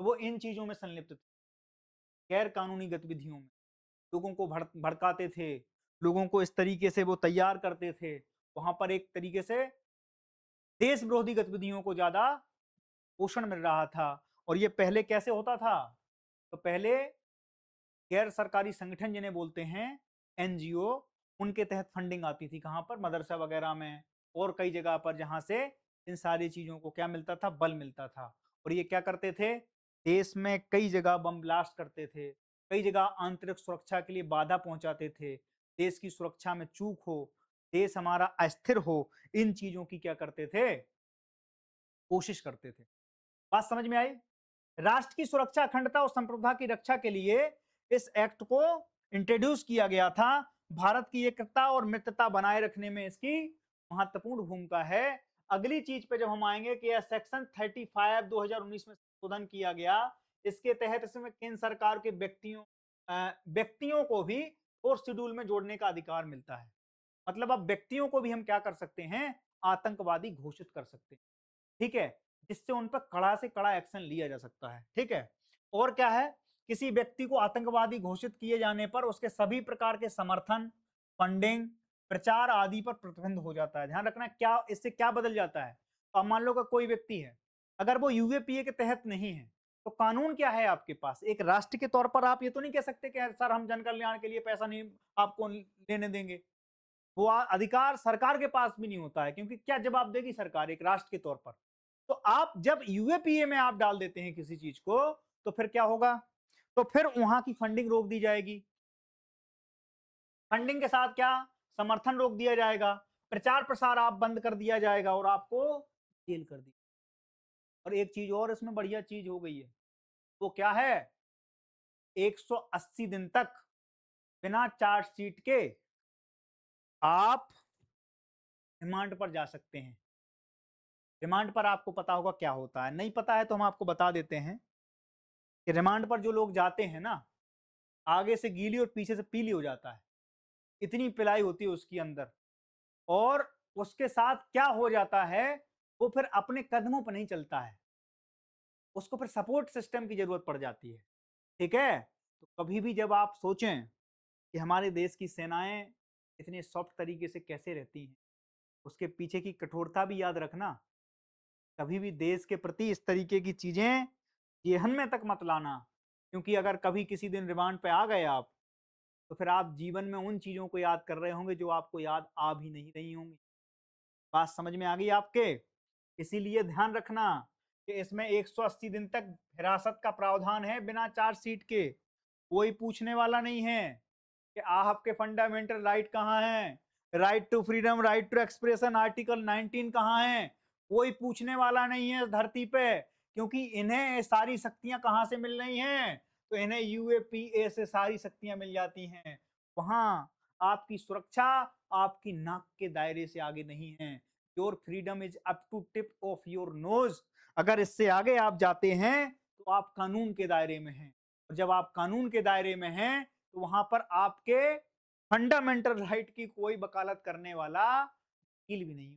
तो वो इन चीजों में संलिप्त थे, गैर कानूनी गतिविधियों में। लोगों को भड़काते थे, लोगों को इस तरीके से वो तैयार करते थे, वहां पर एक तरीके से देश विरोधी गतिविधियों को ज्यादा पोषण मिल रहा था। और ये पहले कैसे होता था? तो पहले गैर सरकारी संगठन जिन्हें बोलते हैं एनजीओ, उनके तहत फंडिंग आती थी, कहां पर? मदरसा वगैरह में और कई जगह पर, जहां से इन सारी चीजों को क्या मिलता था? बल मिलता था। और ये क्या करते थे? देश में कई जगह बम ब्लास्ट करते थे, कई जगह आंतरिक सुरक्षा के लिए बाधा पहुंचाते थे, देश की सुरक्षा में चूक हो, देश हमारा अस्थिर हो, इन चीजों की क्या करते थे? कोशिश करते थे। बात समझ में आई? राष्ट्र की सुरक्षा, अखंडता और संप्रभुता की रक्षा के लिए इस एक्ट को इंट्रोड्यूस किया गया था। भारत की एकता और मित्रता बनाए रखने में इसकी महत्वपूर्ण भूमिका है। अगली चीज पे जब हम आएंगे कि यह सेक्शन 35 2019 में संशोधन किया गया, इसके तहत इसमें केंद्र सरकार के व्यक्तियों को भी फोर्थ शेड्यूल में जोड़ने का अधिकार मिलता है। मतलब अब व्यक्तियों को भी हम क्या कर सकते हैं? आतंकवादी घोषित कर सकते हैं। ठीक है, जिससे उन पर कड़ा से कड़ा एक्शन लिया जा सकता है। ठीक है, और क्या है? किसी व्यक्ति को आतंकवादी घोषित किए जाने पर उसके सभी प्रकार के समर्थन, फंडिंग, प्रचार आदि पर प्रतिबंध हो जाता है। ध्यान रखना, क्या इससे क्या बदल जाता है? अब मान लो कि कोई व्यक्ति है, अगर वो यूएपीए के तहत नहीं है, तो कानून क्या है आपके पास? एक राष्ट्र के तौर पर आप ये तो नहीं कह सकते कि सर हम जन कल्याण के लिए पैसा नहीं आपको लेने देंगे। वो अधिकार सरकार के पास भी नहीं होता है, क्योंकि क्या जवाब देगी सरकार एक राष्ट्र के तौर पर? तो आप जब यूएपीए में आप डाल देते हैं किसी चीज को, तो फिर क्या होगा? तो फिर वहां की फंडिंग रोक दी जाएगी। फंडिंग के साथ क्या? समर्थन रोक दिया जाएगा, प्रचार प्रसार आप बंद कर दिया जाएगा और आपको जेल कर दी। और एक चीज और इसमें बढ़िया चीज हो गई है, वो क्या है? 180 दिन तक बिना चार्जशीट के आप रिमांड पर जा सकते हैं। रिमांड पर आपको पता होगा क्या होता है, नहीं पता है तो हम आपको बता देते हैं कि रिमांड पर जो लोग जाते हैं ना, आगे से गीली और पीछे से पीली हो जाता है, इतनी पिलाई होती है उसके अंदर। और उसके साथ क्या हो जाता है, वो फिर अपने कदमों पर नहीं चलता है, उसको फिर सपोर्ट सिस्टम की जरूरत पड़ जाती है। ठीक है, तो कभी भी जब आप सोचें कि हमारे देश की सेनाएं इतने सॉफ्ट तरीके से कैसे रहती हैं, उसके पीछे की कठोरता भी याद रखना। कभी भी देश के प्रति इस तरीके की चीजें जेहन में तक मत लाना, क्योंकि अगर कभी किसी दिन रिमांड पे आ गए आप, तो फिर आप जीवन में उन चीजों को याद कर रहे होंगे जो आपको याद आ भी नहीं रही होंगी। बात समझ में आ गई आपके? इसीलिए ध्यान रखना कि इसमें 180 दिन तक हिरासत का प्रावधान है बिना चार्जशीट के। कोई पूछने वाला नहीं है कि आपके फंडामेंटल राइट कहाँ हैं, right to freedom, right to expression, article 19 कहाँ है? कोई पूछने वाला नहीं है इस धरती पे, क्योंकि इन्हें ये सारी शक्तियां कहाँ से मिल रही हैं? तो इन्हें यूएपीए से सारी शक्तियां मिल जाती हैं। वहां आपकी सुरक्षा आपकी नाक के दायरे से आगे नहीं है। Your freedom is up to tip of your nose. अगर इससे आगे आप जाते हैं तो आप कानून के दायरे में हैं, और जब आप कानून के दायरे में हैं तो वहां पर आपके फंडामेंटल राइट की कोई वकालत करने वाला वकील भी नहीं।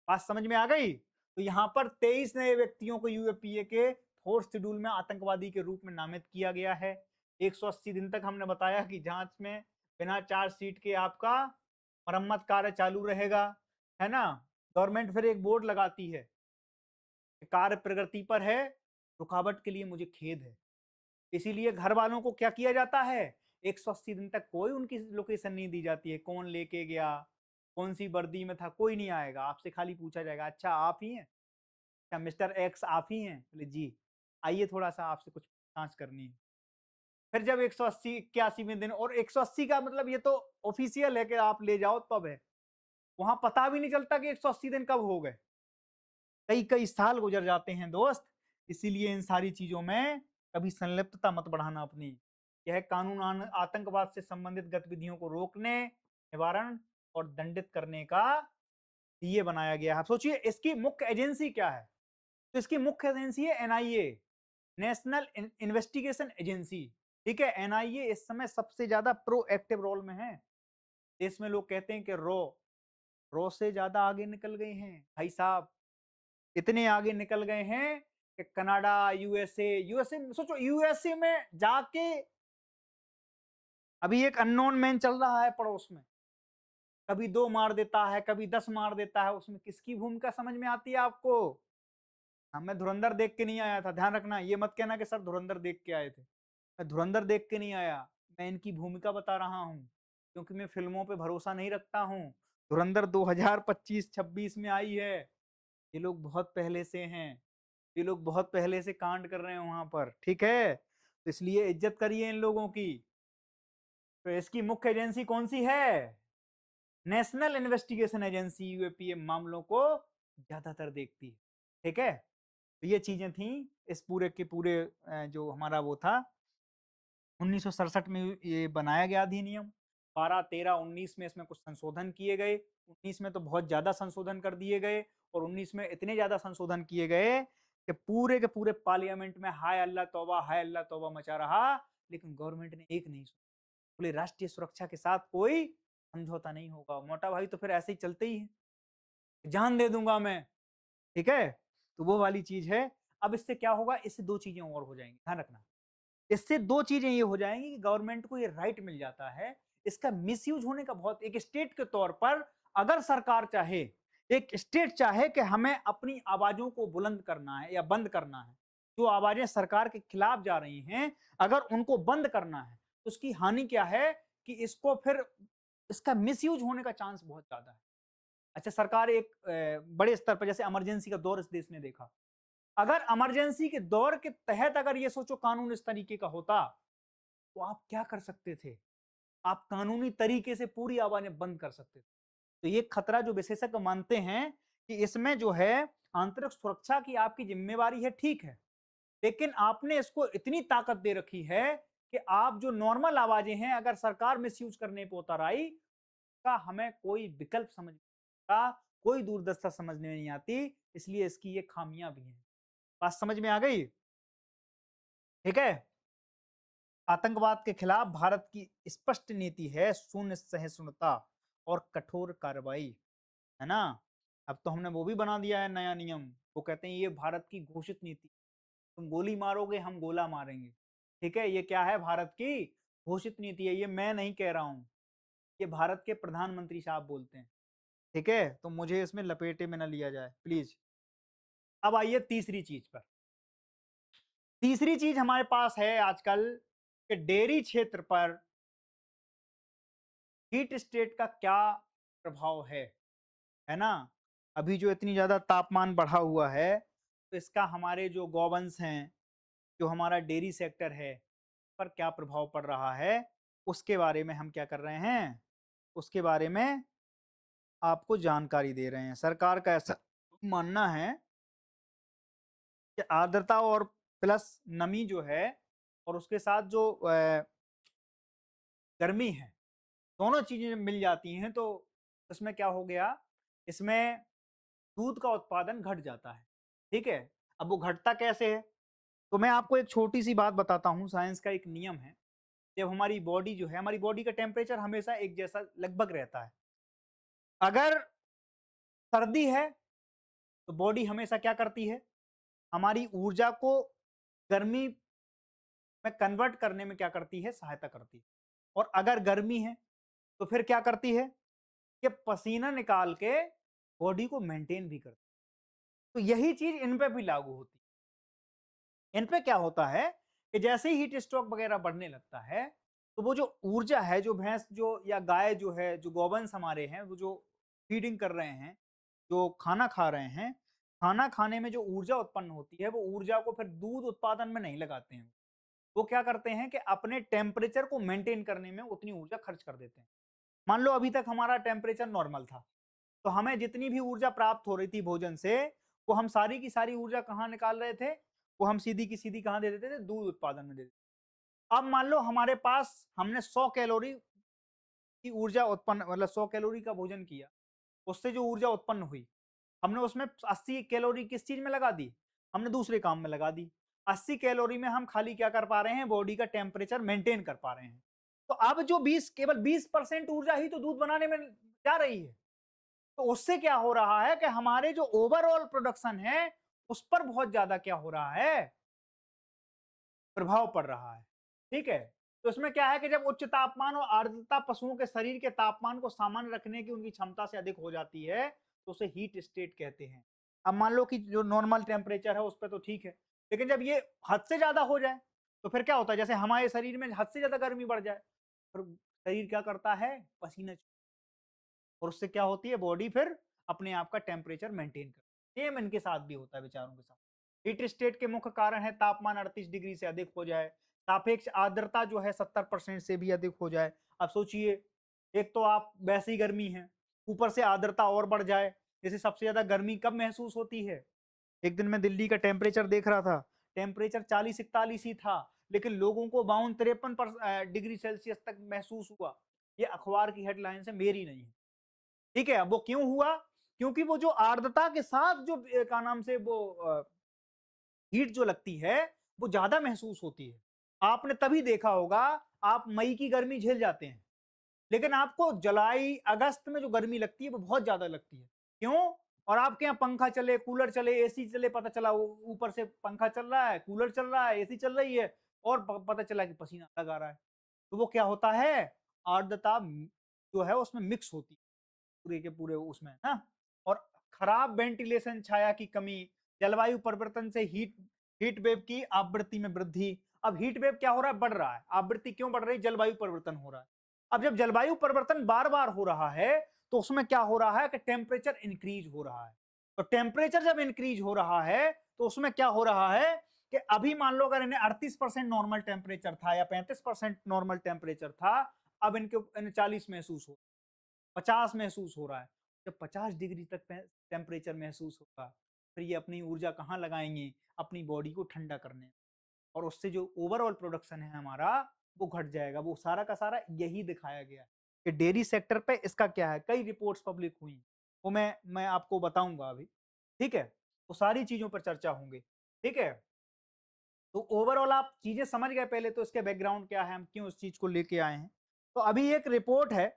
बात समझ में आ गई? तो यहाँ पर 23 नए व्यक्तियों को यूएपीए के फोर्थ शेड्यूल में आतंकवादी के रूप में नामित किया गया है। 180 दिन तक हमने बताया कि जांच में बिना चार्जशीट के आपका मरम्मत कार्य चालू रहेगा, है ना। गवर्नमेंट फिर एक बोर्ड लगाती है, कार्य प्रगति पर है, रुकावट के लिए मुझे खेद है। इसीलिए घर वालों को क्या किया जाता है, 180 दिन तक कोई उनकी लोकेशन नहीं दी जाती है, कौन लेके गया, कौन सी वर्दी में था, कोई नहीं आएगा। आपसे खाली पूछा जाएगा, अच्छा आप ही हैं, क्या मिस्टर एक्स आप ही हैं? बोले जी, आइए थोड़ा सा आपसे कुछ जांच करनी है। फिर जब 180 81वें दिन, और 180 का मतलब ये तो ऑफिशियल है कि आप ले जाओ तब है, वहां पता भी नहीं चलता कि 180 दिन कब हो गए, कई कई साल गुजर जाते हैं दोस्त। इसीलिए इन सारी चीजों में कभी संलिप्तता मत बढ़ाना अपनी। यह कानून आतंकवाद से संबंधित गतिविधियों को रोकने, निवारण और दंडित करने का ये बनाया गया है। आप सोचिए इसकी मुख्य एजेंसी क्या है, तो इसकी मुख्य एजेंसी है एनआईए, नेशनल इन्वेस्टिगेशन एजेंसी। ठीक है, एनआईए इस समय सबसे ज्यादा प्रोएक्टिव रोल में है। देश में लोग कहते हैं कि रॉ से ज्यादा आगे निकल गए हैं भाई साहब, इतने आगे निकल गए हैं कि कनाडा, यूएसए सोचो, यूएसए में जाके अभी एक अननोन मैन चल रहा है पड़ोस में, कभी 2 मार देता है, कभी 10 मार देता है, उसमें किसकी भूमिका समझ में आती है आपको? हाँ, मैं धुरंधर देख के नहीं आया था, ध्यान रखना, ये मत कहना कि सर धुरंधर देख के आए थे। मैं धुरंधर देख के नहीं आया, मैं इनकी भूमिका बता रहा हूँ, क्योंकि मैं फिल्मों पे भरोसा नहीं रखता हूँ। धुरंधर 2025-26 में आई है, ये लोग बहुत पहले से हैं, ये लोग बहुत पहले से कांड कर रहे हैं वहां पर, ठीक है। तो इसलिए इज्जत करिए इन लोगों की। तो इसकी मुख्य एजेंसी कौन सी है? नेशनल इन्वेस्टिगेशन एजेंसी, यूएपीए मामलों को ज्यादातर देखती है, ठीक है। तो ये चीजें थी इस पूरे के पूरे जो हमारा वो था 1967 में ये बनाया गया अधिनियम। 12, 13, 19 में इसमें कुछ संशोधन किए गए, 19 में तो बहुत ज्यादा संशोधन कर दिए गए, और 19 में इतने ज्यादा संशोधन किए गए कि पूरे के पूरे पार्लियामेंट में हाय अल्लाह तौबा मचा रहा, लेकिन गवर्नमेंट ने एक नहीं सुना। बोले राष्ट्रीय सुरक्षा के साथ कोई समझौता नहीं होगा, मोटा भाई तो फिर ऐसे ही चलते ही है, जान दे दूंगा मैं, ठीक है। तो वो वाली चीज है। अब इससे क्या होगा, इससे दो चीजें और हो जाएंगी, ध्यान रखना। इससे दो चीजें ये हो जाएंगी कि गवर्नमेंट को ये राइट मिल जाता है, इसका मिसयूज होने का बहुत, एक स्टेट के तौर पर अगर सरकार चाहे, एक स्टेट चाहे कि हमें अपनी आवाजों को बुलंद करना है या बंद करना है, जो आवाजें सरकार के खिलाफ जा रही हैं अगर उनको बंद करना है, तो उसकी हानि क्या है कि इसको फिर इसका मिसयूज होने का चांस बहुत ज्यादा है। अच्छा, सरकार एक बड़े स्तर पर, जैसे इमरजेंसी का दौर इस देश ने देखा, अगर इमरजेंसी के दौर के तहत अगर ये सोचो कानून इस तरीके का होता, तो आप क्या कर सकते थे? आप कानूनी तरीके से पूरी आवाजें बंद कर सकते थे। तो ये खतरा जो विशेषज्ञ मानते हैं कि इसमें जो है आंतरिक सुरक्षा की आपकी जिम्मेवारी है, ठीक है, लेकिन आपने इसको इतनी ताकत दे रखी है कि आप जो नॉर्मल आवाजें हैं, अगर सरकार मिसयूज करने पर उतर आई, का हमें कोई विकल्प समझ नहीं आता, कोई दूरदर्शिता समझ में नहीं आती, इसलिए इसकी ये खामियां भी हैं। बात समझ में आ गई? ठीक है। आतंकवाद के खिलाफ भारत की स्पष्ट नीति है शून्य सहिष्णुता और कठोर कार्रवाई, है ना। अब तो हमने वो भी बना दिया है नया नियम, वो कहते हैं ये भारत की घोषित नीति, तुम गोली मारोगे हम गोला मारेंगे, ठीक है। ये क्या है, भारत की घोषित नीति है, ये मैं नहीं कह रहा हूं, ये भारत के प्रधानमंत्री साहब बोलते हैं, ठीक है। तो मुझे इसमें लपेटे में न लिया जाए प्लीज। अब आइए तीसरी चीज पर। तीसरी चीज हमारे पास है आजकल कि डेयरी क्षेत्र पर हीट स्टेट का क्या प्रभाव है ना। अभी जो इतनी ज्यादा तापमान बढ़ा हुआ है, तो इसका हमारे जो गौवंश हैं, जो हमारा डेयरी सेक्टर है, पर क्या प्रभाव पड़ रहा है, उसके बारे में हम क्या कर रहे हैं, उसके बारे में आपको जानकारी दे रहे हैं। सरकार का ऐसा मानना है कि आर्द्रता और प्लस नमी जो है, और उसके साथ जो गर्मी है, दोनों चीजें मिल जाती हैं, तो इसमें क्या हो गया, इसमें दूध का उत्पादन घट जाता है। ठीक है, अब वो घटता कैसे है? तो मैं आपको एक छोटी सी बात बताता हूँ, साइंस का एक नियम है। जब हमारी बॉडी जो है, हमारी बॉडी का टेम्परेचर हमेशा एक जैसा लगभग रहता है। अगर सर्दी है तो बॉडी हमेशा क्या करती है, हमारी ऊर्जा को गर्मी में कन्वर्ट करने में क्या करती है, सहायता करती है। और अगर गर्मी है तो फिर क्या करती है कि पसीना निकाल के बॉडी को मेंटेन भी करती है। तो यही चीज इन पे भी लागू होती है। इन पे क्या होता है कि जैसे ही हीट स्ट्रोक वगैरह बढ़ने लगता है, तो वो जो ऊर्जा है, जो भैंस जो या गाय जो है, जो गौवंश हमारे हैं, वो जो फीडिंग कर रहे हैं, जो खाना खा रहे हैं, खाना खाने में जो ऊर्जा उत्पन्न होती है, वो ऊर्जा को फिर दूध उत्पादन में नहीं लगाते हैं। वो क्या करते हैं कि अपने टेम्परेचर को मेंटेन करने में उतनी ऊर्जा खर्च कर देते हैं। मान लो अभी तक हमारा टेम्परेचर नॉर्मल था, तो हमें जितनी भी ऊर्जा प्राप्त हो रही थी भोजन से, वो हम सारी की सारी ऊर्जा कहाँ निकाल रहे थे? वो हम सीधी की सीधी कहाँ दे देते थे? दूध उत्पादन में दे देते। अब मान लो हमारे पास हमने 100 कैलोरी की ऊर्जा उत्पन्न, मतलब 100 कैलोरी का भोजन किया, उससे जो ऊर्जा उत्पन्न हुई, हमने उसमें 80 कैलोरी किस चीज में लगा दी? हमने दूसरे काम में लगा दी। 80 कैलोरी में हम खाली क्या कर पा रहे हैं? बॉडी का टेम्परेचर मेंटेन कर पा रहे हैं। तो अब जो 20, केवल 20% ऊर्जा ही तो दूध बनाने में जा रही है। तो उससे क्या हो रहा है कि हमारे जो ओवरऑल प्रोडक्शन है, उस पर बहुत ज्यादा क्या हो रहा है? प्रभाव पड़ रहा है। ठीक है, तो इसमें क्या है कि जब उच्च तापमान और आर्द्रता पशुओं के शरीर के तापमान को सामान्य रखने की उनकी क्षमता से अधिक हो जाती है, तो उसे हीट स्टेट कहते हैं। अब मान लो कि जो नॉर्मल टेम्परेचर है उस पर तो ठीक है, लेकिन जब ये हद से ज्यादा हो जाए तो फिर क्या होता है? जैसे हमारे शरीर में हद से ज्यादा गर्मी बढ़ जाए, फिर शरीर क्या करता है? पसीना, और उससे क्या होती है? बॉडी फिर अपने आप का टेम्परेचर मेंटेन करती है। सेम इनके साथ भी होता है बेचारों के साथ। हीट स्टेट के मुख्य कारण है तापमान 38 डिग्री से अधिक हो जाए, सापेक्ष आर्द्रता जो है 70% से भी अधिक हो जाए। अब सोचिए, एक तो आप वैसे ही गर्मी है, ऊपर से आर्द्रता और बढ़ जाए। जैसे सबसे ज्यादा गर्मी कब महसूस होती है? एक दिन मैं दिल्ली का टेम्परेचर देख रहा था, टेम्परेचर 40-41 ही था, लेकिन लोगों को 52-53 डिग्री सेल्सियस तक महसूस हुआ। ये अखबार की हेडलाइन है, मेरी नहीं है। ठीक है, वो क्यों हुआ? क्योंकि वो जो आर्द्रता के साथ जो क्या नाम से वो हीट जो लगती है, वो ज्यादा महसूस होती है। आपने तभी देखा होगा, आप मई की गर्मी झेल जाते हैं, लेकिन आपको जुलाई अगस्त में जो गर्मी लगती है वो बहुत ज्यादा लगती है। क्यों? और आपके यहाँ पंखा चले, कूलर चले, एसी चले, पता चला ऊपर से पंखा चल रहा है, कूलर चल रहा है, एसी चल रही है, और पता चला कि पसीना अलग आ रहा है। तो वो क्या होता है? आर्द्रता जो है उसमें मिक्स होती है पूरे के पूरे उसमें ना। और खराब वेंटिलेशन, छाया की कमी, जलवायु परिवर्तन से हीट हीट वेव की आवृत्ति में वृद्धि। अब हीट वेव क्या हो रहा है? बढ़ रहा है। आवृत्ति क्यों बढ़ रही? जलवायु परिवर्तन हो रहा है। अब जब जलवायु परिवर्तन बार बार हो रहा है, तो उसमें क्या हो रहा है कि टेम्परेचर इंक्रीज हो रहा है। तो टेम्परेचर जब इंक्रीज हो रहा है, तो उसमें क्या हो रहा है कि अभी मान लो अगर इन्हें 38% नॉर्मल टेम्परेचर था या 35% नॉर्मल टेम्परेचर था, अब इन्हें 40 महसूस हो, 50 महसूस हो रहा है। जब 50 डिग्री तक टेम्परेचर महसूस होगा, फिर ये अपनी ऊर्जा कहाँ लगाएंगे? अपनी बॉडी को ठंडा करने। और उससे जो ओवरऑल प्रोडक्शन है हमारा, वो घट जाएगा। वो सारा का सारा यही दिखाया गया है कि डेयरी सेक्टर पे इसका क्या है, कई रिपोर्ट्स पब्लिक हुई, वो मैं आपको बताऊंगा अभी। ठीक है, तो सारी चीजों पर चर्चा होंगी। ठीक है, तो ओवरऑल आप चीजें समझ गए पहले, तो इसके बैकग्राउंड क्या है, हम क्यों उस चीज को लेके आए हैं। तो अभी एक रिपोर्ट है,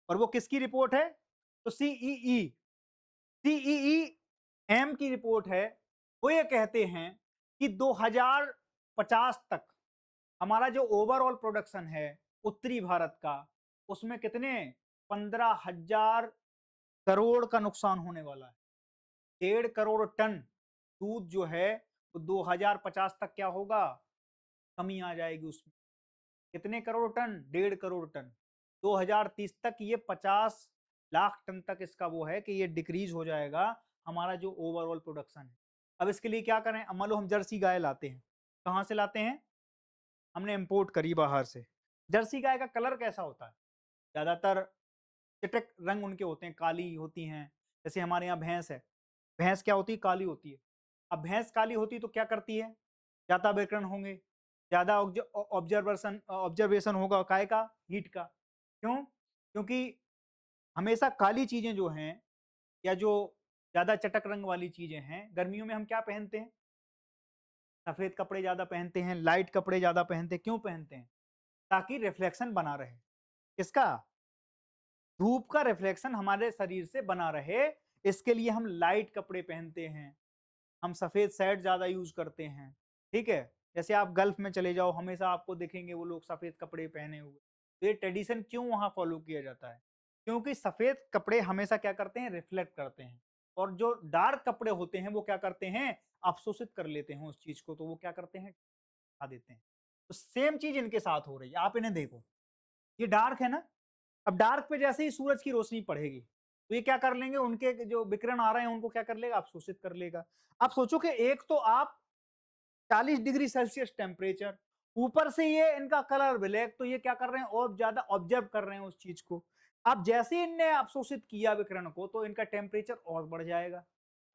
और वो किसकी रिपोर्ट है? तो सीईई एम की रिपोर्ट है। वो ये कहते हैं कि 2050 तक हमारा जो ओवरऑल प्रोडक्शन है उत्तरी भारत का, उसमें कितने? 15,000 करोड़ का नुकसान होने वाला है। 1.5 करोड़ टन दूध जो है, वो 2050 तक क्या होगा? कमी आ जाएगी उसमें। कितने करोड़ टन? 1.5 करोड़ टन। 2030 तक ये 50 लाख टन तक इसका वो है कि ये डिक्रीज हो जाएगा हमारा जो ओवरऑल प्रोडक्शन है। अब इसके लिए क्या करें? अब मान लो हम जर्सी गाय लाते हैं, कहाँ से लाते हैं? हमने इंपोर्ट करी बाहर से। जर्सी गाय का कलर कैसा होता है? ज्यादातर चिटक रंग उनके होते हैं, काली होती हैं। जैसे हमारे यहाँ भैंस है, भैंस क्या होती है? काली होती है। अब भैंस काली होती है तो क्या करती है? ज्यादा विकिरण होंगे, ज्यादा ऑब्जर्वेशन होगा काय का? हीट का। क्यों? क्योंकि हमेशा काली चीजें जो हैं, या जो ज्यादा चटक रंग वाली चीजें हैं। गर्मियों में हम क्या पहनते हैं? सफेद कपड़े ज्यादा पहनते हैं, लाइट कपड़े ज्यादा पहनते हैं। क्यों पहनते हैं? ताकि रिफ्लेक्शन बना रहे। किसका? धूप का रिफ्लेक्शन हमारे शरीर से बना रहे, इसके लिए हम लाइट कपड़े पहनते हैं। हम सफेद शर्ट ज्यादा यूज करते हैं। ठीक है, जैसे आप गल्फ में चले जाओ, हमेशा आपको दिखेंगे वो लोग सफेद कपड़े पहने हुए। तो ये ट्रेडिशन क्यों वहां फॉलो किया जाता है? क्योंकि सफेद कपड़े हमेशा क्या करते हैं? रिफ्लेक्ट करते हैं। और जो डार्क कपड़े होते हैं वो क्या करते हैं? अवशोषित कर लेते हैं उस चीज को, तो वो क्या करते हैं? हटा देते हैं। तो सेम चीज इनके साथ हो रही है। आप इन्हें देखो, ये डार्क है ना, अब डार्क पे जैसे ही सूरज की रोशनी पड़ेगी तो ये क्या कर लेंगे? उनके जो विकिरण आ रहे हैं उनको क्या कर लेगा? अवशोषित कर लेगा। आप सोचो कि एक तो आप 40 डिग्री सेल्सियस टेम्परेचर, ऊपर से ये इनका कलर ब्लैक, तो ये क्या कर रहे हैं? और ज्यादा ऑब्जर्व कर रहे हैं उस चीज को। अब जैसे ही इनने अवशोषित किया विकिरण को, तो इनका टेम्परेचर और बढ़ जाएगा।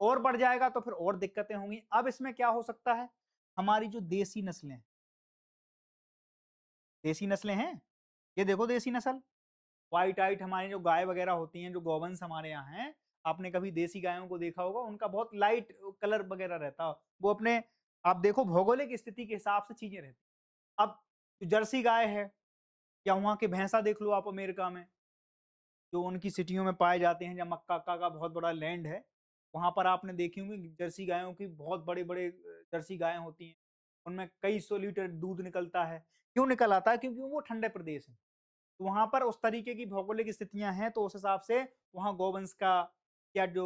और बढ़ जाएगा तो फिर और दिक्कतें होंगी। अब इसमें क्या हो सकता है? हमारी जो देसी नस्लें, देसी नस्लें हैं, ये देखो देसी नस्ल, व्हाइट वाइट हमारी जो गाय वगैरह होती हैं, जो गौवंश हमारे यहाँ हैं, आपने कभी देसी गायों को देखा होगा, उनका बहुत लाइट कलर वगैरह रहता है। वो अपने, आप देखो भौगोलिक स्थिति के हिसाब से चीजें रहती। अब जो जर्सी गाय है, या वहाँ के भैंसा देख लो आप अमेरिका में, जो उनकी सिटियों में पाए जाते हैं, जहाँ मक्का का बहुत बड़ा लैंड है, वहाँ पर आपने देखी होंगी जर्सी गायों की बहुत बड़े-बड़े जर्सी गायें होती हैं। उनमें कई सौ लीटर दूध निकलता है। क्यों निकल आता है? क्योंकि वो ठंडे प्रदेश है। तो वहाँ पर उस तरीके की भौगोलिक स्थितियाँ हैं, तो उस हिसाब से वहाँ गौवंश का या जो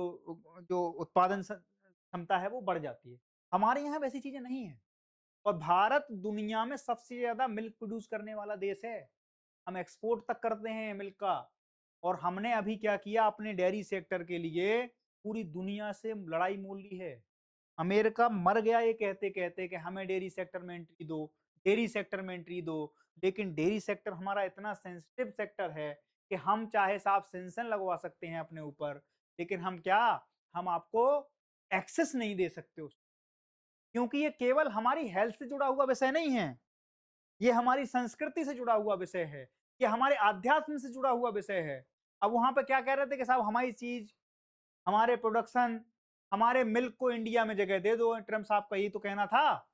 जो उत्पादन क्षमता है वो बढ़ जाती है। हमारे यहाँ वैसी चीज़ें नहीं हैं। और भारत दुनिया में सबसे ज़्यादा मिल्क प्रोड्यूस करने वाला देश है। हम एक्सपोर्ट तक करते हैं मिल्क का। और हमने अभी क्या किया? अपने डेयरी सेक्टर के लिए पूरी दुनिया से लड़ाई मोल ली है। अमेरिका मर गया ये कहते-कहते कि हमें डेयरी सेक्टर में एंट्री दो, डेयरी सेक्टर में एंट्री दो। लेकिन डेयरी सेक्टर हमारा इतना सेंसिटिव सेक्टर है कि हम चाहे साहब सेंसन लगवा सकते हैं अपने ऊपर, लेकिन हम क्या, हम आपको एक्सेस नहीं दे सकते उसको। क्योंकि ये केवल हमारी हेल्थ से जुड़ा हुआ विषय नहीं है, ये हमारी संस्कृति से जुड़ा हुआ विषय है, ये हमारे आध्यात्म से जुड़ा हुआ विषय है। अब वहां पे क्या कह रहे थे कि साहब हमारी चीज, हमारे प्रोडक्शन, हमारे मिल्क को इंडिया में जगह दे दो, ट्रम्प साहब का यही तो कहना था।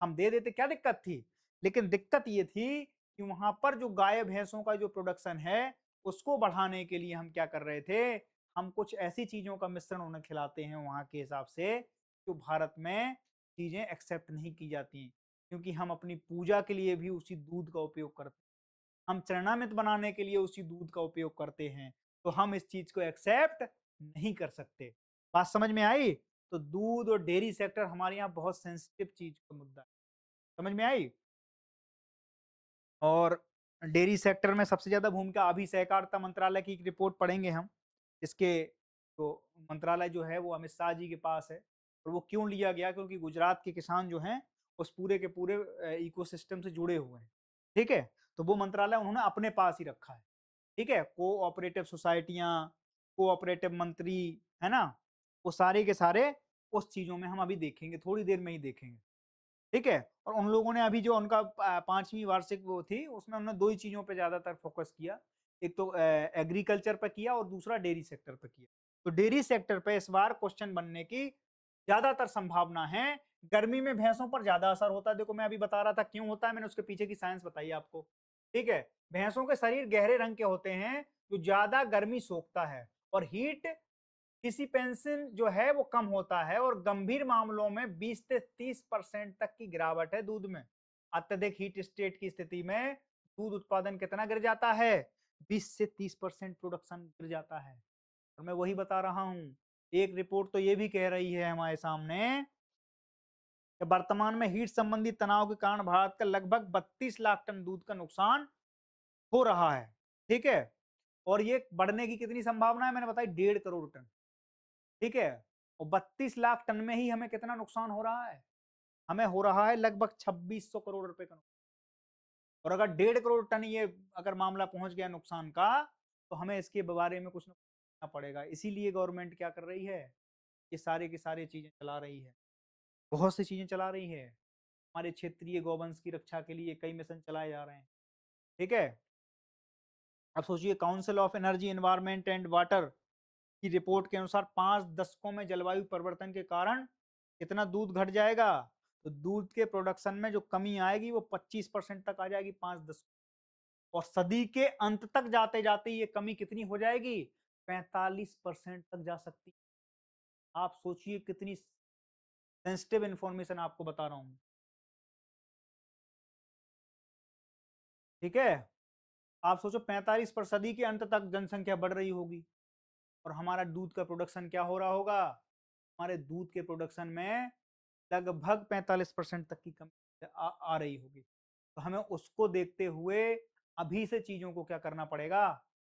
हम दे देते, क्या दिक्कत थी? लेकिन दिक्कत ये थी कि वहां पर जो गाय भैंसों का जो प्रोडक्शन है, उसको बढ़ाने के लिए हम क्या कर रहे थे? हम कुछ ऐसी चीजों का मिश्रण उन्हें खिलाते हैं वहां के हिसाब से, जो भारत में चीजें एक्सेप्ट नहीं की जाती। क्योंकि हम अपनी पूजा के लिए भी उसी दूध का उपयोग करते हैं, हम चरणामृत बनाने के लिए उसी दूध का उपयोग करते हैं, तो हम इस चीज को एक्सेप्ट नहीं कर सकते। बात समझ में आई? तो दूध और डेयरी सेक्टर हमारे यहाँ बहुत सेंसिटिव चीज का मुद्दा है। समझ में आई? और डेयरी सेक्टर में सबसे ज्यादा भूमिका, अभी सहकारिता मंत्रालय की एक रिपोर्ट पढ़ेंगे हम। इसके तो मंत्रालय जो है वो अमित शाह जी के पास है। और वो क्यों लिया गया? क्योंकि गुजरात के किसान जो हैं उस पूरे के पूरे इकोसिस्टम से जुड़े हुए हैं। ठीक है, तो वो मंत्रालय उन्होंने अपने पास ही रखा है। ठीक है, कोऑपरेटिव सोसाइटियां, कोऑपरेटिव मंत्री, है ना, वो सारे के सारे उस चीजों में हम अभी देखेंगे, थोड़ी देर में ही देखेंगे। ठीक है, और उन लोगों ने अभी जो उनका 5वीं वार्षिक वो थी, उसमें उन्होंने 2 ही चीज़ों पे ज़्यादातर फ़ोकस किया। एक तो एग्रीकल्चर पे किया और दूसरा डेयरी सेक्टर पे किया। तो डेयरी सेक्टर पे इस बार क्वेश्चन बनने की ज़्यादातर संभावना है। गर्मी में भैंसों पर ज़्यादा असर होता है। देखो मैं अभी बता रहा था क्यों होता है, मैंने उसके पीछे की साइंस बताई आपको। ठीक है, भैंसों के शरीर गहरे रंग के होते हैं, जो ज़्यादा गर्मी सोखता है और हीट डिसिपेंशन जो है वो कम होता है। और गंभीर मामलों में 20 से 30% तक की गिरावट है दूध में। अत्यधिक हीट स्टेट की स्थिति में दूध उत्पादन कितना गिर जाता है? 20 से 30% प्रोडक्शन गिर जाता है। और मैं वही बता रहा हूं, एक रिपोर्ट तो ये भी कह रही है हमारे सामने कि वर्तमान में हीट संबंधी तनाव के कारण भारत का लगभग 32 लाख टन दूध का नुकसान हो रहा है। ठीक है, और ये बढ़ने की कितनी संभावना है? मैंने बताई 1.5 करोड़ टन। ठीक है, और 32 लाख टन में ही हमें कितना नुकसान हो रहा है? हमें हो रहा है लगभग 2600 करोड़ रुपए का नुकसान। और अगर 1.5 करोड़ टन ये अगर मामला पहुंच गया नुकसान का, तो हमें इसके बारे में कुछ ना करना पड़ेगा। इसीलिए गवर्नमेंट क्या कर रही है? ये सारे की सारी चीजें चला रही है, बहुत सी चीजें चला रही है। हमारे क्षेत्रीय गौवंश की रक्षा के लिए कई मिशन चलाए जा रहे हैं। ठीक है, अब सोचिए council of energy environment and water की रिपोर्ट के अनुसार 5 दशकों में जलवायु परिवर्तन के कारण कितना दूध घट जाएगा, तो दूध के प्रोडक्शन में जो कमी आएगी वो 25% तक आ जाएगी 5 दशक, और सदी के अंत तक जाते जाते ये कमी कितनी हो जाएगी, 45% तक जा सकती है। आप सोचिए कितनी सेंसिटिव इंफॉर्मेशन आपको बता रहा हूं। ठीक है, आप सोचो 45 पर सदी के अंत तक जनसंख्या बढ़ रही होगी, और हमारा दूध का प्रोडक्शन क्या हो रहा होगा, हमारे दूध के प्रोडक्शन में लगभग 45% तक की कमी आ रही होगी। तो हमें उसको देखते हुए अभी से चीजों को क्या करना पड़ेगा,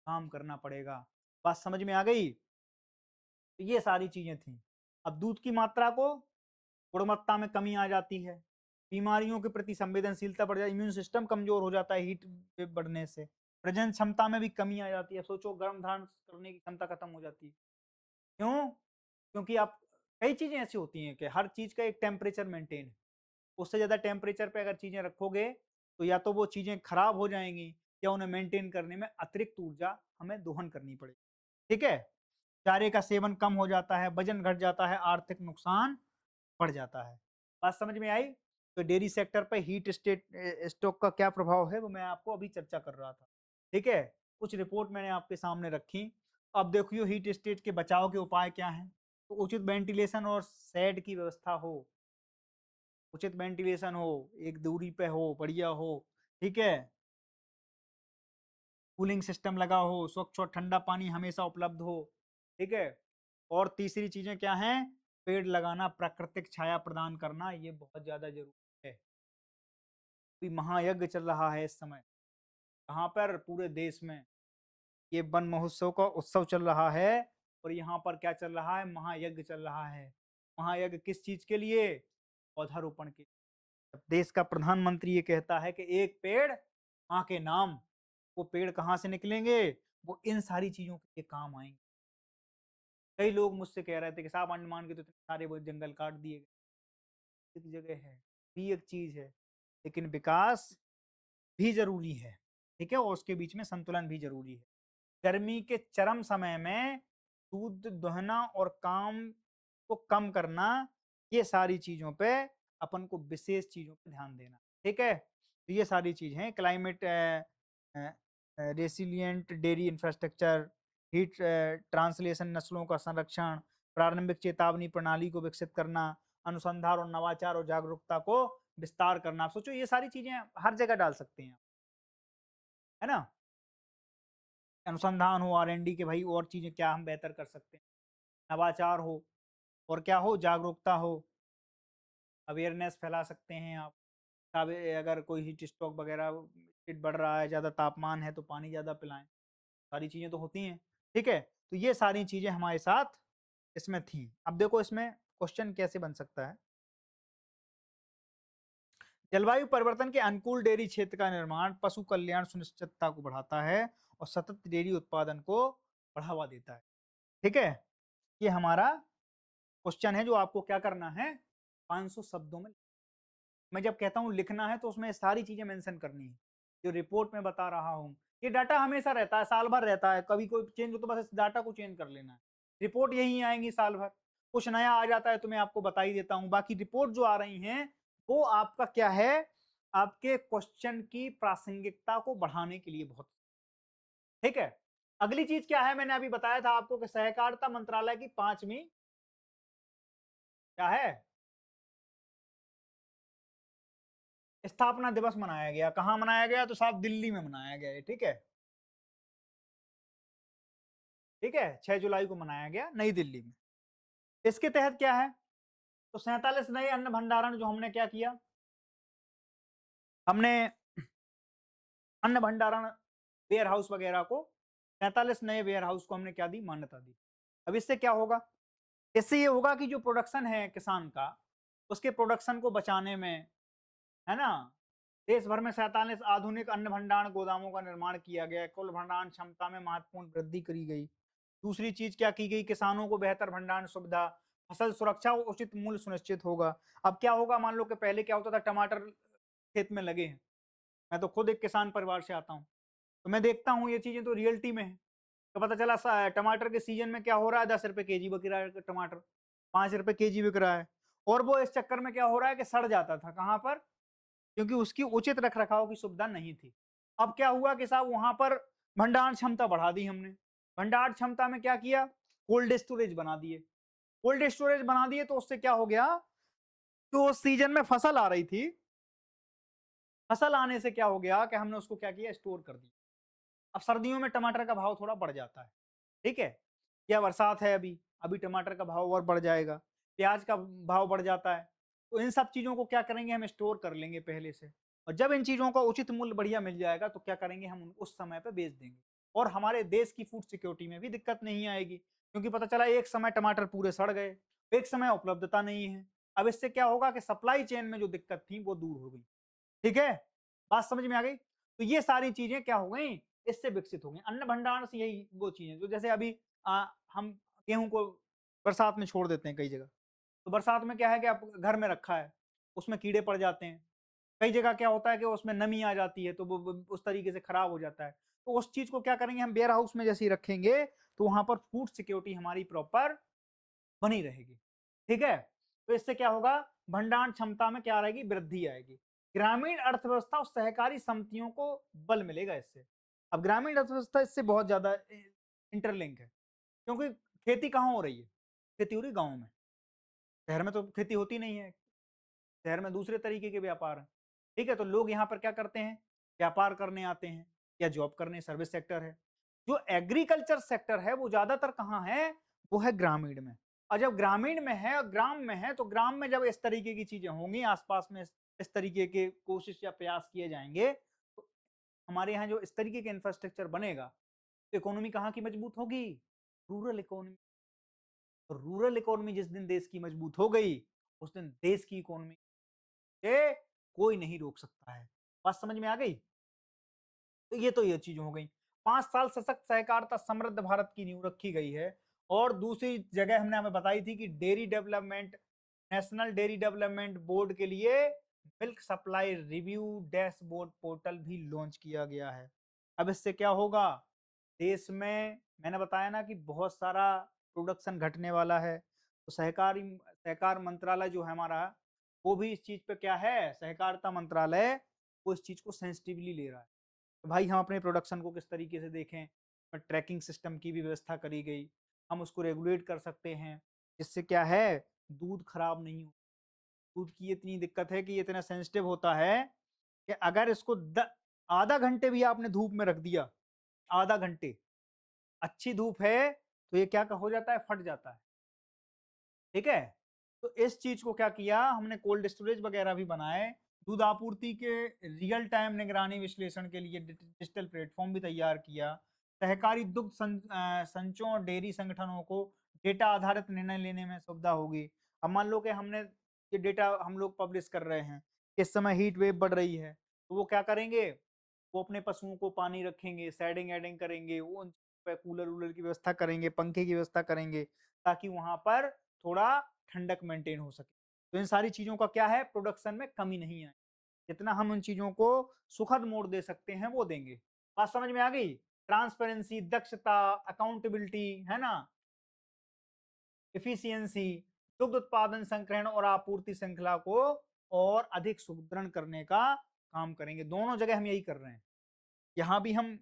काम करना पड़ेगा। बात समझ में आ गई? तो ये सारी चीजें थी। अब दूध की मात्रा को गुणवत्ता में कमी आ जाती है, बीमारियों के प्रति संवेदनशीलता बढ़ जाती है, इम्यून सिस्टम कमजोर हो जाता है हीट वेव बढ़ने से, प्रजनन क्षमता में भी कमी आ जाती है। सोचो गर्भ धारण करने की क्षमता खत्म हो जाती है। क्यों? क्योंकि आप कई चीजें ऐसी होती हैं कि हर चीज का एक टेम्परेचर मेंटेन है, उससे ज्यादा टेम्परेचर पे अगर चीजें रखोगे तो या तो वो चीजें खराब हो जाएंगी, या उन्हें मेंटेन करने में अतिरिक्त ऊर्जा हमें दोहन करनी पड़ेगी। ठीक है, चारे का सेवन कम हो जाता है, वजन घट जाता है, आर्थिक नुकसान बढ़ जाता है। बात समझ में आई? तो डेयरी सेक्टर पर हीट स्टेट स्टॉक का क्या प्रभाव है वो मैं आपको अभी चर्चा कर रहा था। ठीक है, कुछ रिपोर्ट मैंने आपके सामने रखी। अब देखियो हीट स्टेट के बचाव के उपाय क्या हैं। तो उचित वेंटिलेशन और शेड की व्यवस्था हो, उचित वेंटिलेशन हो, एक दूरी पे हो, बढ़िया हो। ठीक है, कूलिंग सिस्टम लगा हो, स्वच्छ और ठंडा पानी हमेशा उपलब्ध हो। ठीक है, और तीसरी चीजें क्या हैं, पेड़ लगाना, प्राकृतिक छाया प्रदान करना, ये बहुत ज्यादा जरूरी है। अभी महायज्ञ चल रहा है इस समय, कहाँ पर, पूरे देश में ये वन महोत्सव का उत्सव चल रहा है, और यहाँ पर क्या चल रहा है, महायज्ञ चल रहा है। महायज्ञ किस चीज के लिए, पौधारोपण के। देश का प्रधानमंत्री ये कहता है कि एक पेड़ माँ के नाम, वो पेड़ कहाँ से निकलेंगे, वो इन सारी चीजों के काम आएंगे। कई लोग मुझसे कह रहे थे कि साहब अंडमान के तो इतने सारे वो जंगल काट दिए गए। एक जगह है, भी एक चीज है, लेकिन विकास भी जरूरी है। ठीक है, और उसके बीच में संतुलन भी जरूरी है। गर्मी के चरम समय में दूध दोहना और काम को कम करना, ये सारी चीजों पे अपन को विशेष चीजों पे ध्यान देना। ठीक है, तो ये सारी चीज हैं, climate resilient dairy infrastructure, heat translation, नस्लों का संरक्षण, प्रारंभिक चेतावनी प्रणाली को विकसित करना, अनुसंधान और नवाचार और जागरूकता को विस्तार करना। आप सोचो ये सारी चीजें हर जगह डाल सकते हैं, है ना। अनुसंधान हो, R&D के, भाई और चीजें क्या हम बेहतर कर सकते हैं, नवाचार हो, और क्या हो, जागरूकता हो, अवेयरनेस फैला सकते हैं आप। अब अगर कोई हीट स्ट्रोक वगैरह हीट बढ़ रहा है, ज़्यादा तापमान है, तो पानी ज़्यादा पिलाएं, सारी चीज़ें तो होती हैं। ठीक है, तो ये सारी चीज़ें हमारे साथ इसमें थी। अब देखो इसमें क्वेश्चन कैसे बन सकता है। जलवायु परिवर्तन के अनुकूल डेयरी क्षेत्र का निर्माण पशु कल्याण सुनिश्चितता को बढ़ाता है और सतत डेयरी उत्पादन को बढ़ावा देता है। ठीक है, ये हमारा क्वेश्चन है जो आपको क्या करना है, 500 शब्दों में। मैं जब कहता हूँ लिखना है तो उसमें सारी चीजें मेंशन करनी है जो रिपोर्ट में बता रहा हूँ। ये डाटा हमेशा रहता है, साल भर रहता है, कभी कोई चेंज हो तो बस इस डाटा को चेंज कर लेना है। रिपोर्ट यही आएंगी साल भर, कुछ नया आ जाता है तो मैं आपको बता ही देता हूँ। बाकी रिपोर्ट जो आ रही हैं वो आपका क्या है, आपके क्वेश्चन की प्रासंगिकता को बढ़ाने के लिए बहुत। ठीक है, अगली चीज क्या है, मैंने अभी बताया था आपको कि सहकारिता मंत्रालय की 5वीं क्या है, स्थापना दिवस मनाया गया। कहाँ मनाया गया, तो साहब दिल्ली में मनाया गया है। ठीक है, ठीक है, 6 जुलाई को मनाया गया नई दिल्ली में। इसके तहत क्या है, तो 47 नए अन्न भंडारण जो हमने क्या किया, हमने अन्न भंडारण वेयर हाउस वगैरह को, 47 नए वेयर हाउस को हमने क्या दी, मान्यता दी। अब इससे क्या होगा, इससे ये होगा कि जो प्रोडक्शन है किसान का, उसके प्रोडक्शन को बचाने में, है ना, देश भर में 47 आधुनिक अन्न भंडारण गोदामों का निर्माण किया गया, कुल भंडारण क्षमता में महत्वपूर्ण वृद्धि करी गई। दूसरी चीज क्या की गई, किसानों को बेहतर भंडारण सुविधा, फसल सुरक्षा और उचित मूल्य सुनिश्चित होगा। अब क्या होगा, मान लो कि पहले क्या होता था, टमाटर खेत में लगे हैं, मैं तो खुद एक किसान परिवार से आता हूँ, तो मैं देखता हूँ ये चीजें तो रियलिटी में है। तो पता चला टमाटर के सीजन में क्या हो रहा है, 10 रुपए केजी बिक रहा है टमाटर, 5 रुपए केजी बिक रहा है। और वो इस चक्कर में क्या हो रहा है कि सड़ जाता था, कहाँ पर? क्योंकि उसकी उचित रख-रखाव की सुविधा नहीं थी। अब क्या हुआ कि साहब वहाँ पर भंडारण क्षमता बढ़ा दी हमने। भंडारण क्षमता में क्या किया? कोल्ड स्टोरेज बना दिए। कोल्ड स्टोरेज बना दिए तो उससे क्या हो गया, तो उस सीजन में फसल आ रही थी, फसल आने से क्या हो गया कि हमने उसको क्या किया, स्टोर कर दिया। अब सर्दियों में टमाटर का भाव थोड़ा बढ़ जाता है, ठीक है? या बरसात है अभी, अभी टमाटर का भाव और बढ़ जाएगा, प्याज का भाव बढ़ जाता है। तो इन सब चीज़ों को क्या करेंगे, हम स्टोर कर लेंगे पहले से, और जब इन चीज़ों का उचित मूल्य बढ़िया मिल जाएगा तो क्या करेंगे, हम उनको उस समय पे बेच देंगे। और हमारे देश की फूड सिक्योरिटी में भी दिक्कत नहीं आएगी, क्योंकि पता चला एक समय टमाटर पूरे सड़ गए, एक समय उपलब्धता नहीं है। अब इससे क्या होगा कि सप्लाई चेन में जो दिक्कत थी वो दूर हो गई। ठीक है? बात समझ में आ गई? तो ये सारी चीज़ें क्या हो गई, इससे विकसित हो गई। अन्न भंडारण से यही वो चीज़ें जो जैसे अभी हम गेहूँ को बरसात में छोड़ देते हैं कई जगह। तो बरसात में क्या है कि आप घर में रखा है, उसमें कीड़े पड़ जाते हैं। कई जगह क्या होता है कि उसमें नमी आ जाती है तो वो उस तरीके से खराब हो जाता है। तो उस चीज़ को क्या करेंगे, हम वेयर हाउस में जैसे ही रखेंगे, तो वहाँ पर फूड सिक्योरिटी हमारी प्रॉपर बनी रहेगी। ठीक है? तो इससे क्या होगा, भंडारण क्षमता में क्या आएगी, वृद्धि आएगी। ग्रामीण अर्थव्यवस्था और सहकारी समितियों को बल मिलेगा इससे। अब ग्रामीण अर्थव्यवस्था इससे बहुत ज़्यादा इंटरलिंक है, क्योंकि खेती कहाँ हो रही है? खेती हो रही है गाँव में। शहर में तो खेती होती नहीं है, शहर में दूसरे तरीके के व्यापार हैं। ठीक है? तो लोग यहाँ पर क्या करते हैं, व्यापार करने आते हैं या जॉब करने, सर्विस सेक्टर है। जो एग्रीकल्चर सेक्टर है वो ज़्यादातर कहाँ है? वो है ग्रामीण में। और जब ग्रामीण में है और ग्राम में है, तो ग्राम में जब इस तरीके की चीज़ें होंगी, आस-पास में इस तरीके के कोशिश या प्रयास किए जाएँगे, तो हमारे यहाँ जो इस तरीके का इंफ्रास्ट्रक्चर बनेगा, तो इकोनॉमी कहाँ की मजबूत होगी? Rural economy. और रूरल इकोनॉमी जिस दिन देश की मजबूत हो गई, उस दिन देश की इकोनॉमी के कोई नहीं रोक सकता है। बात समझ में आ गई? तो ये चीज़ हो गई। 5 साल सशक्त सहकारिता समृद्ध भारत की नींव रखी गई है। और दूसरी जगह हमने हमें बताई थी कि dairy development, national dairy development board के लिए milk supply review dashboard portal भी लॉन्च किया गया है। अब इससे क्या होगा? देश में मैंने बताया ना कि बहुत सारा प्रोडक्शन घटने वाला है। तो सहकार मंत्रालय जो है हमारा, वो भी इस चीज़ पे क्या है, सहकारिता मंत्रालय, वो इस चीज़ को सेंसिटिवली ले रहा है। तो भाई हम अपने प्रोडक्शन को किस तरीके से देखें, ट्रैकिंग सिस्टम की भी व्यवस्था करी गई। हम उसको रेगुलेट कर सकते हैं, जिससे क्या है, दूध खराब नहीं हो। दूध की इतनी दिक्कत है कि ये इतना सेंसिटिव होता है कि अगर इसको आधा घंटे भी आपने धूप में रख दिया, आधा घंटे, अच्छी धूप है, तो ये क्या हो जाता है, फट जाता है। ठीक है? तो इस चीज़ को क्या किया, हमने कोल्ड स्टोरेज वगैरह भी बनाए। दूध आपूर्ति के रियल टाइम निगरानी विश्लेषण के लिए डिजिटल प्लेटफ़ॉर्म भी तैयार किया। सहकारी दुग्ध संचों और डेयरी संगठनों को डेटा आधारित निर्णय लेने में सुविधा होगी। अब मान लो कि हमने ये डेटा हम लोग पब्लिश कर रहे हैं, इस समय हीट वेव बढ़ रही है, तो वो क्या करेंगे, वो अपने पशुओं को पानी रखेंगे, शेडिंग-एडिंग करेंगे, वो उन पे कूलर-वूलर की व्यवस्था करेंगे, पंखे की व्यवस्था करेंगे, ताकि वहाँ पर थोड़ा ठंडक मेंटेन हो सके। तो इन सारी चीज़ों का क्या है, प्रोडक्शन में कमी नहीं आए। जितना हम उन चीज़ों को सुखद मोड़ दे सकते हैं, वो देंगे। बात समझ में आ गई? ट्रांसपेरेंसी, दक्षता, अकाउंटेबिलिटी, है ना? एफिशिएंसी, दुग्ध उत्पादन, संग्रहण और आपूर्ति श्रृंखला को और अधिक सुदृढ़ करने का काम करेंगे। दोनों जगह हम यही कर रहे हैं। यहाँ भी हम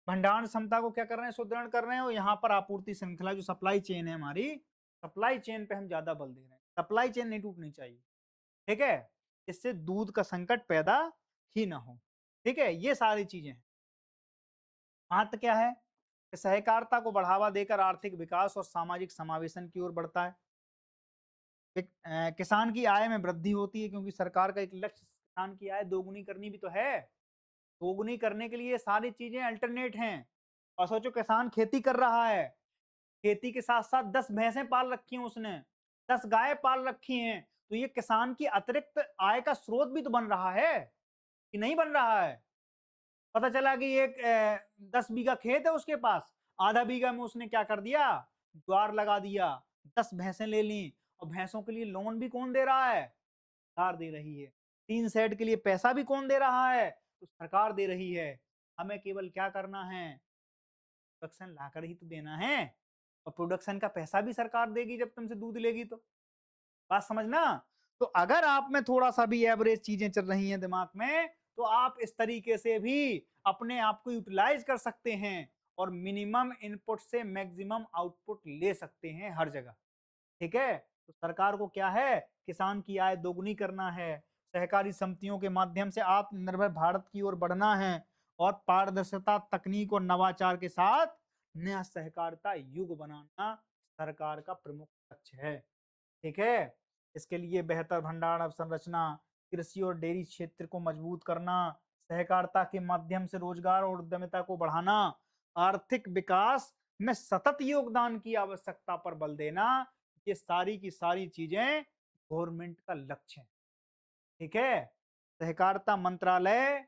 भंडारण क्षमता को क्या कर रहे हैं, सुदृढ़ कर रहे हैं, और यहाँ पर आपूर्ति श्रृंखला जो सप्लाई चेन है हमारी, सप्लाई चेन पे हम ज्यादा बल दे रहे हैं। सप्लाई चेन नहीं टूटनी चाहिए। ठीक है? इससे दूध का संकट पैदा ही ना हो। ठीक है? ये सारी चीजें हैं। महत्व क्या है कि सहकारिता को बढ़ावा देकर आर्थिक विकास और सामाजिक समावेशन की ओर बढ़ता है। किसान की आय में वृद्धि होती है, क्योंकि सरकार का एक लक्ष्य किसान की आय दोगुनी करनी भी तो है। दोगुनी करने के लिए सारी चीजें अल्टरनेट हैं। और सोचो, किसान खेती कर रहा है, खेती के साथ-साथ 10 भैंसें पाल रखी हैं उसने, 10 गाय पाल रखी हैं, तो ये किसान की अतिरिक्त आय का स्रोत भी तो बन रहा है, कि नहीं बन रहा है? पता चला कि एक 10 बीघा खेत है उसके पास, आधा बीघा में उसने क्या कर दिया, ज्वार लगा दिया, 10 भैंसें ले लीं, और भैंसों के लिए लोन भी कौन दे रहा है? सरकार दे रही है। टीन शेड के लिए पैसा भी कौन दे रहा है? तो सरकार दे रही है। हमें केवल क्या करना है, प्रोडक्शन लाकर ही तो देना है, और प्रोडक्शन का पैसा भी सरकार देगी जब तुमसे दूध लेगी तो। बात समझना। तो अगर आप में थोड़ा सा भी एवरेज चीजें चल रही हैं दिमाग में, तो आप इस तरीके से भी अपने आप को यूटिलाइज कर सकते हैं और मिनिमम इनपुट से मैक्सिमम आउटपुट ले सकते हैं हर जगह। ठीक है, तो सरकार को क्या है, किसान की आय दोगुनी करना है, सहकारी समितियों के माध्यम से आत्मनिर्भर भारत की ओर बढ़ना है, और पारदर्शिता, तकनीक और नवाचार के साथ नया सहकारिता युग बनाना सरकार का प्रमुख लक्ष्य है। ठीक है, इसके लिए बेहतर भंडारण अवसंरचना, कृषि और डेयरी क्षेत्र को मजबूत करना, सहकारिता के माध्यम से रोजगार और उद्यमिता को बढ़ाना, आर्थिक विकास में सतत योगदान की आवश्यकता पर बल देना, ये सारी की सारी चीजें गवर्नमेंट का लक्ष्य है। ठीक है, सहकारिता मंत्रालय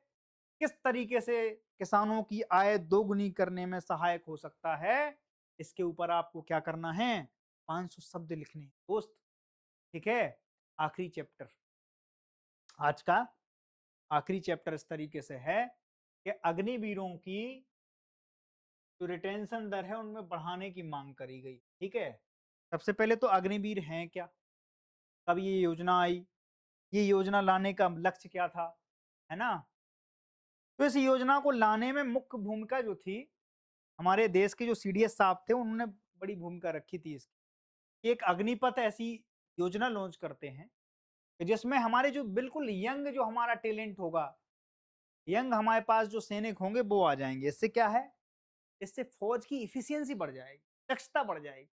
किस तरीके से किसानों की आय दोगुनी करने में सहायक हो सकता है, इसके ऊपर आपको क्या करना है, 500 शब्द लिखने हैं दोस्त। ठीक है, आखिरी चैप्टर, आज का आखिरी चैप्टर इस तरीके से है कि अग्निवीरों की जो रिटेंशन दर है उनमें बढ़ाने की मांग करी गई। ठीक है, सबसे पहले तो अग्निवीर हैं क्या, कब ये योजना आई, ये योजना लाने का लक्ष्य क्या था, है ना। तो इस योजना को लाने में मुख्य भूमिका जो थी, हमारे देश के जो सीडीएस साहब थे उन्होंने बड़ी भूमिका रखी थी इसकी। एक अग्निपथ ऐसी योजना लॉन्च करते हैं कि जिसमें हमारे जो बिल्कुल यंग जो हमारा टैलेंट होगा, यंग हमारे पास जो सैनिक होंगे वो आ जाएंगे। इससे क्या है, इससे फौज की इफिशियंसी बढ़ जाएगी, दक्षता बढ़ जाएगी,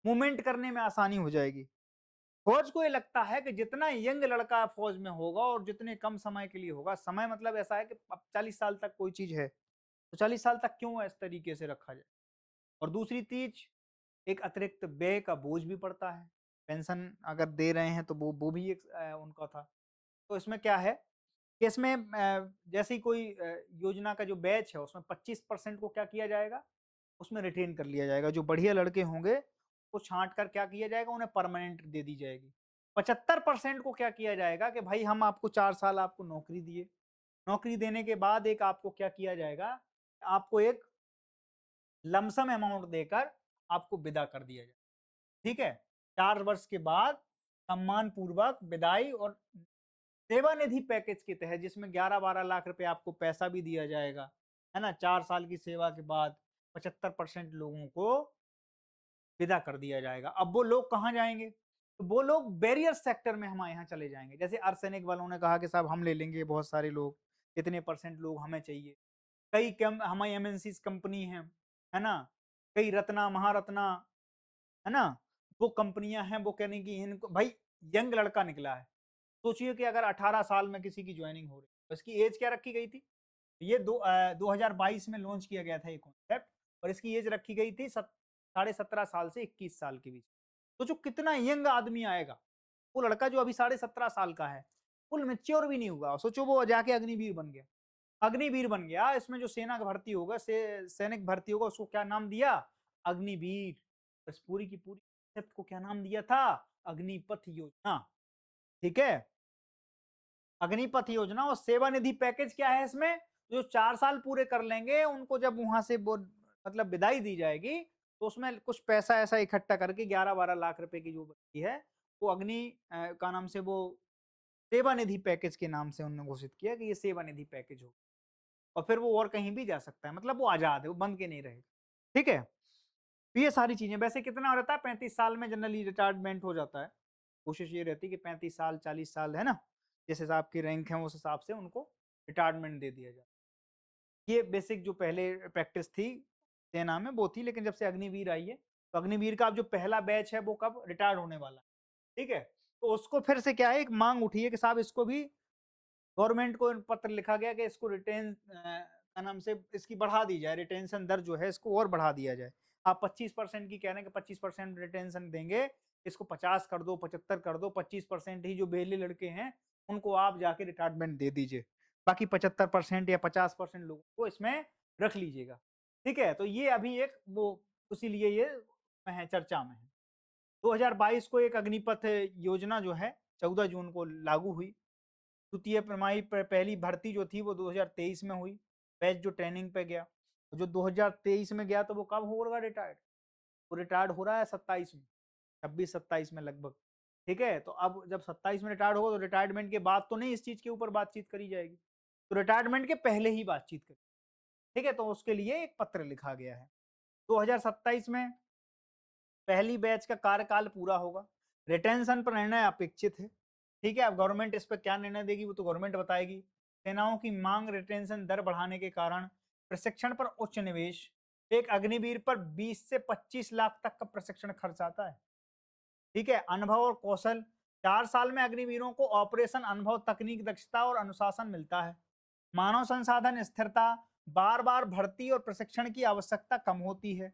मूवमेंट करने में आसानी हो जाएगी। फौज को ये लगता है कि जितना यंग लड़का फौज में होगा और जितने कम समय के लिए होगा, समय मतलब ऐसा है कि अब 40 साल तक कोई चीज है तो 40 साल तक क्यों इस तरीके से रखा जाए। और दूसरी चीज, एक अतिरिक्त व्यय का बोझ भी पड़ता है, पेंशन अगर दे रहे हैं तो वो भी एक उनका था। तो इसमें क्या है कि इसमें जैसे ही कोई योजना का जो बैच है उसमें 25% को क्या किया जाएगा, उसमें रिटेन कर लिया जाएगा। जो बढ़िया लड़के होंगे वो छांट कर क्या किया जाएगा, उन्हें परमानेंट दे दी जाएगी। 75% को क्या किया जाएगा कि भाई हम आपको 4 साल आपको नौकरी दिए, नौकरी देने के बाद एक आपको क्या किया जाएगा, आपको एक लमसम अमाउंट देकर आपको विदा कर दिया जाए। ठीक है, 4 वर्ष के बाद सम्मान पूर्वक विदाई और सेवानिधि पैकेज के तहत जिसमें 11-12 लाख रुपए आपको पैसा भी दिया जाएगा, है ना। 4 साल की सेवा के बाद 75% लोगों को विदा कर दिया जाएगा। अब वो लोग कहाँ जाएंगे, तो वो लोग बैरियर सेक्टर में हमारे यहाँ चले जाएंगे। जैसे अर्धसैनिक वालों ने कहा कि साहब हम ले लेंगे बहुत सारे लोग, इतने परसेंट लोग हमें चाहिए। कई कम हमारी एमएनसी कंपनी है ना, कई रत्ना महारत्ना, है ना, वो कंपनियां हैं, वो कहने की इनको भाई यंग लड़का निकला है। सोचिए कि अगर 18 साल में किसी की ज्वाइनिंग हो रही है तो इसकी एज क्या रखी गई थी, ये 2022 में लॉन्च किया गया था ये कॉन्सेप्ट, और इसकी एज रखी गई थी 17.5 साल से 21 साल के बीच। तो जो कितना यंग आदमी आएगा, वो लड़का जो अभी 17.5 साल का है, फुल मेच्योर भी नहीं हुआ, सोचो वो जाके अग्निवीर बन गया। अग्निवीर बन गया, इसमें जो सेना का भर्ती होगा, सैनिक भर्ती होगा, उसको क्या नाम दिया, अग्निवीर। बस पूरी की पूरी concept को क्या नाम दिया था, अग्निपथ योजना। ठीक है, अग्निपथ योजना। और सेवानिधि पैकेज क्या है इसमें, जो 4 साल पूरे कर लेंगे उनको जब वहां से वो मतलब विदाई दी जाएगी, तो उसमें कुछ पैसा ऐसा इकट्ठा करके 11-12 लाख रुपए की जो बची है, वो अग्नि का नाम से वो सेवानिधि पैकेज के नाम से उन्होंने घोषित किया कि ये सेवानिधि पैकेज हो, और फिर वो और कहीं भी जा सकता है, मतलब वो आजाद है, वो बंद के नहीं रहेगा। ठीक है, तो ये सारी चीजें। वैसे कितना रहता है, 35 साल में जनरली रिटायरमेंट हो जाता है। कोशिश ये रहती है कि 35 साल 40 साल, है ना, जिस हिसाब की रैंक है उस हिसाब से उनको रिटायरमेंट दे दिया जाए। ये बेसिक जो पहले प्रैक्टिस थी सेना में वो थी, लेकिन जब से अग्निवीर आई है, तो अग्निवीर का अब जो पहला बैच है वो कब रिटायर होने वाला है। ठीक है, तो उसको फिर से क्या है, एक मांग उठी है कि साहब इसको भी गवर्नमेंट को पत्र लिखा गया कि इसको रिटेन का नाम से इसकी बढ़ा दी जाए, रिटेंशन दर जो है इसको और बढ़ा दिया जाए। आप 25% की कह रहे हैं कि 25% रिटेंशन देंगे, इसको 50 कर दो, 75 कर दो, 25% ही जो बेले लड़के हैं उनको आप जाके रिटायरमेंट दे दीजिए, बाकी 75% या 50% लोगों को इसमें रख लीजिएगा। ठीक है, तो ये अभी एक वो उसी लिए ये है, चर्चा में है। 2022 को एक अग्निपथ योजना जो है 14 जून को लागू हुई। द्वितीय तिमाही पहली भर्ती जो थी वो 2023 में हुई, बैच जो ट्रेनिंग पे गया। जो 2023 में गया तो वो कब होगा रिटायर्ड? वो रिटायर्ड हो रहा है 27 में, 26-27 में लगभग। ठीक है, तो अब जब 27 में रिटायर्ड होगा तो रिटायरमेंट के बाद तो नहीं इस चीज के ऊपर बातचीत करी जाएगी, तो रिटायरमेंट के पहले ही बातचीत करी। ठीक है, तो उसके लिए एक पत्र लिखा गया है। 2027 में पहली बैच का कार्यकाल पूरा होगा। रिटेंशन पर निर्णय अपेक्षित है। ठीक है, अब गवर्नमेंट इस पर क्या निर्णय देगी वो तो गवर्नमेंट बताएगी। सेनाओं की मांग रिटेंशन दर बढ़ाने के कारण प्रशिक्षण पर उच्च निवेश। एक अग्निवीर पर 20 से 25 लाख तक का प्रशिक्षण खर्च आता है। ठीक है, अनुभव और कौशल। 4 साल में अग्निवीरों को ऑपरेशन अनुभव, तकनीक, दक्षता और अनुशासन मिलता है। मानव संसाधन स्थिरता। बार बार भर्ती और प्रशिक्षण की आवश्यकता कम होती है।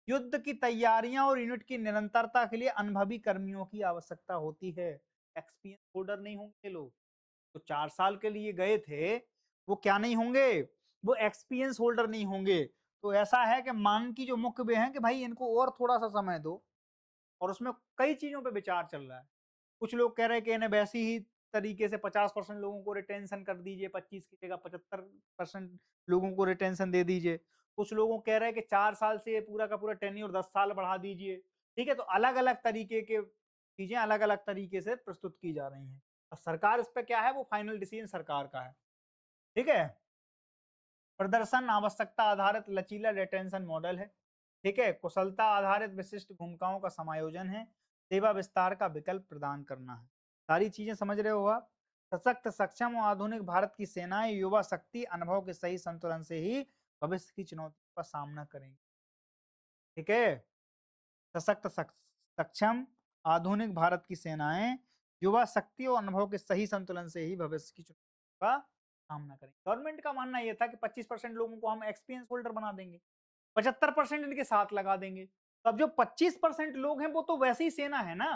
युद्ध की तैयारियां और यूनिट की निरंतरता के लिए अनुभवी कर्मियों की आवश्यकता होती है। एक्सपीरियंस होल्डर नहीं होंगे ये लोग। तो 4 साल के लिए गए थे, वो क्या नहीं होंगे? वो एक्सपीरियंस होल्डर नहीं होंगे। तो ऐसा है कि मांग की जो मुख्य वे है कि भाई इनको और थोड़ा-सा समय दो, और उसमें कई चीज़ों पे विचार चल रहा है। कुछ लोग कह रहे हैं कि इन्हें वैसी ही तरीके से 50% लोगों को रिटेंशन कर दीजिए, 25 की जगह 75% लोगों को रिटेंशन दे दीजिए। कुछ लोगों कह रहे हैं कि 4 साल से ये पूरा का पूरा टेन्योर 10 साल बढ़ा दीजिए। ठीक है, तो अलग-अलग तरीके के चीज़ें अलग-अलग तरीके से प्रस्तुत की जा रही हैं। अब सरकार इस पे क्या है, वो फाइनल डिसीजन सरकार का है। ठीक है? प्रदर्शन आवश्यकता आधारित लचीला रिटेंशन मॉडल है। ठीक है, कुशलता आधारित विशिष्ट भूमिकाओं का समायोजन है। सेवा विस्तार का विकल्प प्रदान करना है। सारी चीजें समझ रहे हो आप? सशक्त, सक्षम और आधुनिक भारत की सेनाएं युवा शक्ति अनुभव के सही संतुलन से ही भविष्य की चुनौतियों का सामना करेंगी। ठीक है, सशक्त, सक्षम, आधुनिक भारत की सेनाएं युवा शक्ति और अनुभव के सही संतुलन से ही भविष्य की चुनौतियों का सामना करेंगे। गवर्नमेंट का मानना यह था कि 25% लोगों को हम एक्सपीरियंस होल्डर बना देंगे, 75% इनके साथ लगा देंगे। तो अब जो 25% लोग हैं वो तो वैसे ही सेना है ना।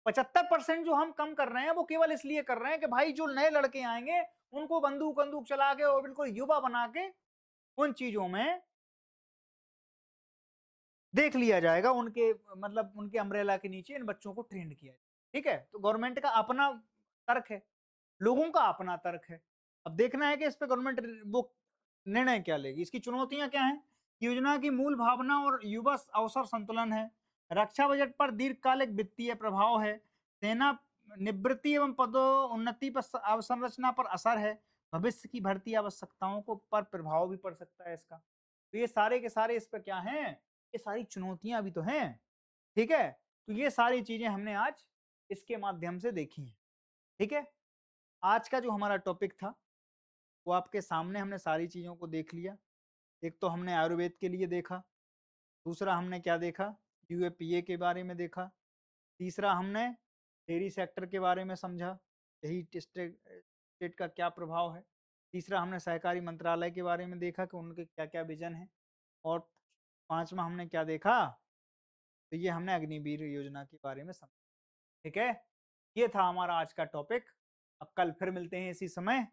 75% जो हम कम कर रहे हैं वो केवल इसलिए कर रहे हैं कि भाई जो नए लड़के आएंगे उनको बंदूक बंदूक चला के और बिल्कुल युवा बना के उन चीजों में देख लिया जाएगा, उनके मतलब उनके अम्ब्रेला के नीचे इन बच्चों को ट्रेंड किया जाए। ठीक है, तो गवर्नमेंट का अपना तर्क है, लोगों का अपना तर्क है। अब देखना है कि इस पे गवर्नमेंट वो निर्णय क्या लेगी। इसकी चुनौतियां क्या हैं? योजना की मूल भावना और युवा अवसर संतुलन है। रक्षा बजट पर दीर्घकालिक वित्तीय प्रभाव है। सेना निवृत्ति एवं पदोन्नति पर अवसंरचना पर असर है। भविष्य की भर्ती आवश्यकताओं को पर प्रभाव भी पड़ सकता है इसका। तो ये सारे के सारे इस पर क्या हैं? ये सारी चुनौतियां भी तो हैं। ठीक है, तो ये सारी चीजें हमने आज इसके माध्यम से देखी हैं। ठीक है, आज का जो हमारा टॉपिक था वो आपके सामने हमने सारी चीजों को देख लिया। एक तो हमने आयुर्वेद के लिए देखा, दूसरा हमने क्या देखा, यूएपीए के बारे में देखा, तीसरा हमने डेयरी सेक्टर के बारे में समझा, यही स्टेट स्टेट का क्या प्रभाव है। तीसरा हमने सहकारी मंत्रालय के बारे में देखा कि उनके क्या क्या विजन है, और पांचवा हमने क्या देखा, तो ये हमने अग्निवीर योजना के बारे में समझा। ठीक है, ये था हमारा आज का टॉपिक। अब कल फिर मिलते हैं इसी समय।